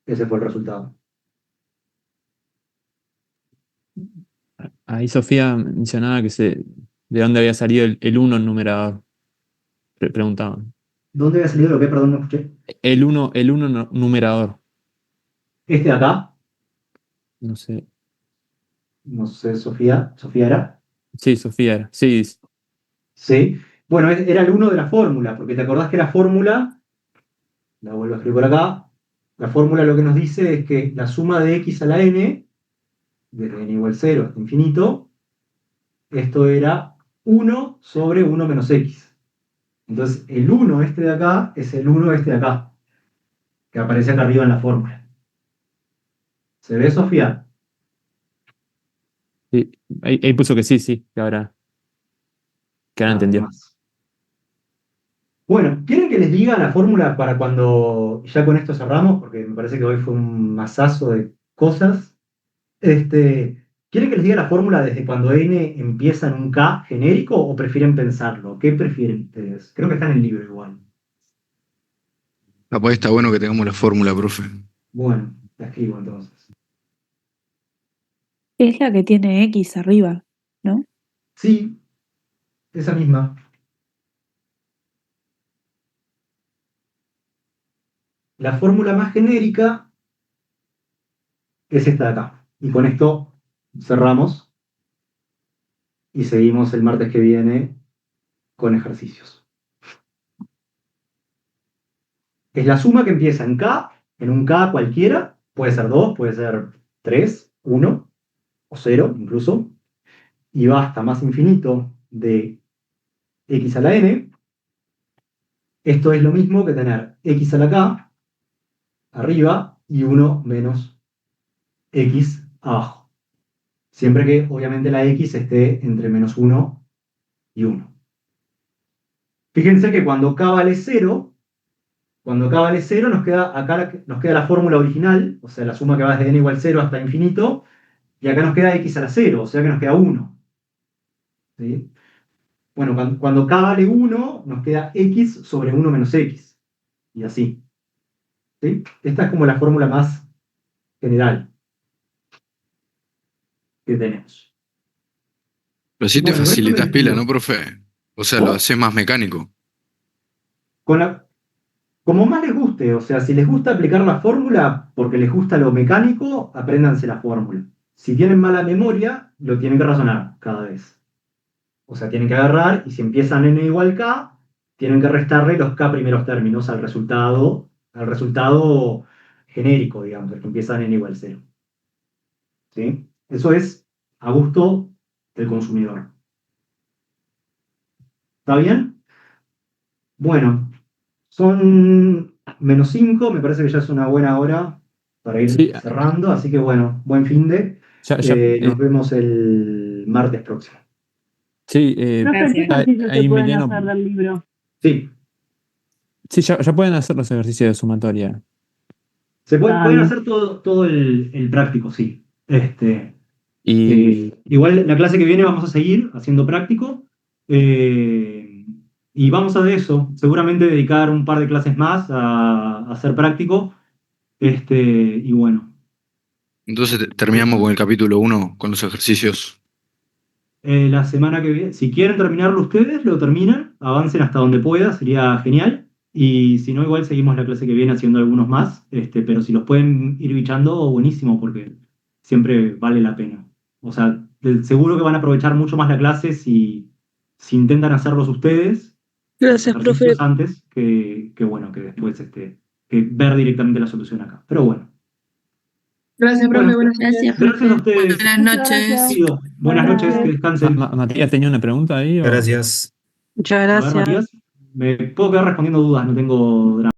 Ese fue el resultado. Ahí Sofía mencionaba de dónde había salido el 1 en numerador. Preguntaban. ¿Dónde había salido lo que? Perdón, no escuché. El 1 numerador. ¿Este de acá? No sé. No sé, Sofía. ¿Sofía era? Sí, Sofía era. Sí, Sí. Bueno, era el 1 de la fórmula, porque te acordás que la fórmula, la vuelvo a escribir por acá, la fórmula lo que nos dice es que la suma de x a la n, desde n igual 0 hasta infinito, esto era 1 sobre 1 menos x. Entonces, el 1 este de acá es el 1 este de acá, que aparece acá arriba en la fórmula. ¿Se ve, Sofía? sí. Ahí puso que sí, que ahora entendió. Más. Bueno, ¿quieren que les diga la fórmula para cuando ya con esto cerramos? Porque me parece que hoy fue un masazo de cosas. ¿Quieren que les diga la fórmula desde cuando n empieza en un k genérico o prefieren pensarlo? ¿Qué prefieren ustedes? Creo que está en el libro igual. Capaz está bueno que tengamos la fórmula, profe. Bueno, la escribo entonces. Es la que tiene X arriba, ¿no? Sí, esa misma. La fórmula más genérica es esta de acá. Y con esto cerramos y seguimos el martes que viene con ejercicios. Es la suma que empieza en K, en un K cualquiera, puede ser 2, puede ser 3, 1 o 0 incluso, y va hasta más infinito de x a la n. Esto es lo mismo que tener x a la k arriba y 1 menos x abajo. Siempre que obviamente la x esté entre menos 1 y 1. Fíjense que cuando k vale 0, nos queda, acá nos queda la fórmula original, o sea, la suma que va desde n igual 0 hasta infinito, y acá nos queda x a la 0, o sea que nos queda 1. ¿Sí? Bueno, cuando k vale 1, nos queda x sobre 1 menos x, y así. ¿Sí? Esta es como la fórmula más general que tenemos. Pero sí te Bueno, el resto facilitas me pila, despido. ¿no, profe? O sea, lo haces más mecánico. Como más les guste, o sea, si les gusta aplicar la fórmula porque les gusta lo mecánico, apréndanse la fórmula. Si tienen mala memoria, lo tienen que razonar cada vez. O sea, tienen que agarrar y si empiezan n igual k, tienen que restarle los k primeros términos al resultado genérico, digamos, el que empieza en n igual 0. ¿Sí? Eso es a gusto del consumidor. ¿Está bien? Bueno, son -5, me parece que ya es una buena hora para ir Sí, cerrando, así que bueno, buen fin de. Nos vemos el martes próximo. sí, Profe, ¿qué ejercicios se ahí pueden Emiliano. hacer del libro? Sí, Sí, ya pueden hacer los ejercicios de sumatoria. pueden hacer todo el práctico, sí. Y Igual la clase que viene vamos a seguir haciendo práctico. Y vamos a de eso, seguramente dedicar un par de clases más a hacer práctico. Y bueno, Entonces terminamos con el capítulo 1, con los ejercicios. la semana que viene, si quieren terminarlo ustedes, lo terminan, avancen hasta donde pueda, sería genial. Y si no, igual seguimos la clase que viene haciendo algunos más, pero si los pueden ir bichando, buenísimo, porque siempre vale la pena. O sea, seguro que van a aprovechar mucho más la clase si intentan hacerlos ustedes, Gracias, profe. ejercicios antes, que bueno, que después que ver directamente la solución acá. Pero bueno. Gracias, profe. Bueno, Buenas noches. gracias a ustedes. Buenas noches. Pido. Buenas noches, que descansen. Matías tenía una pregunta ahí. Gracias. Muchas A ver, gracias. Matías, me puedo quedar respondiendo dudas, no tengo drama.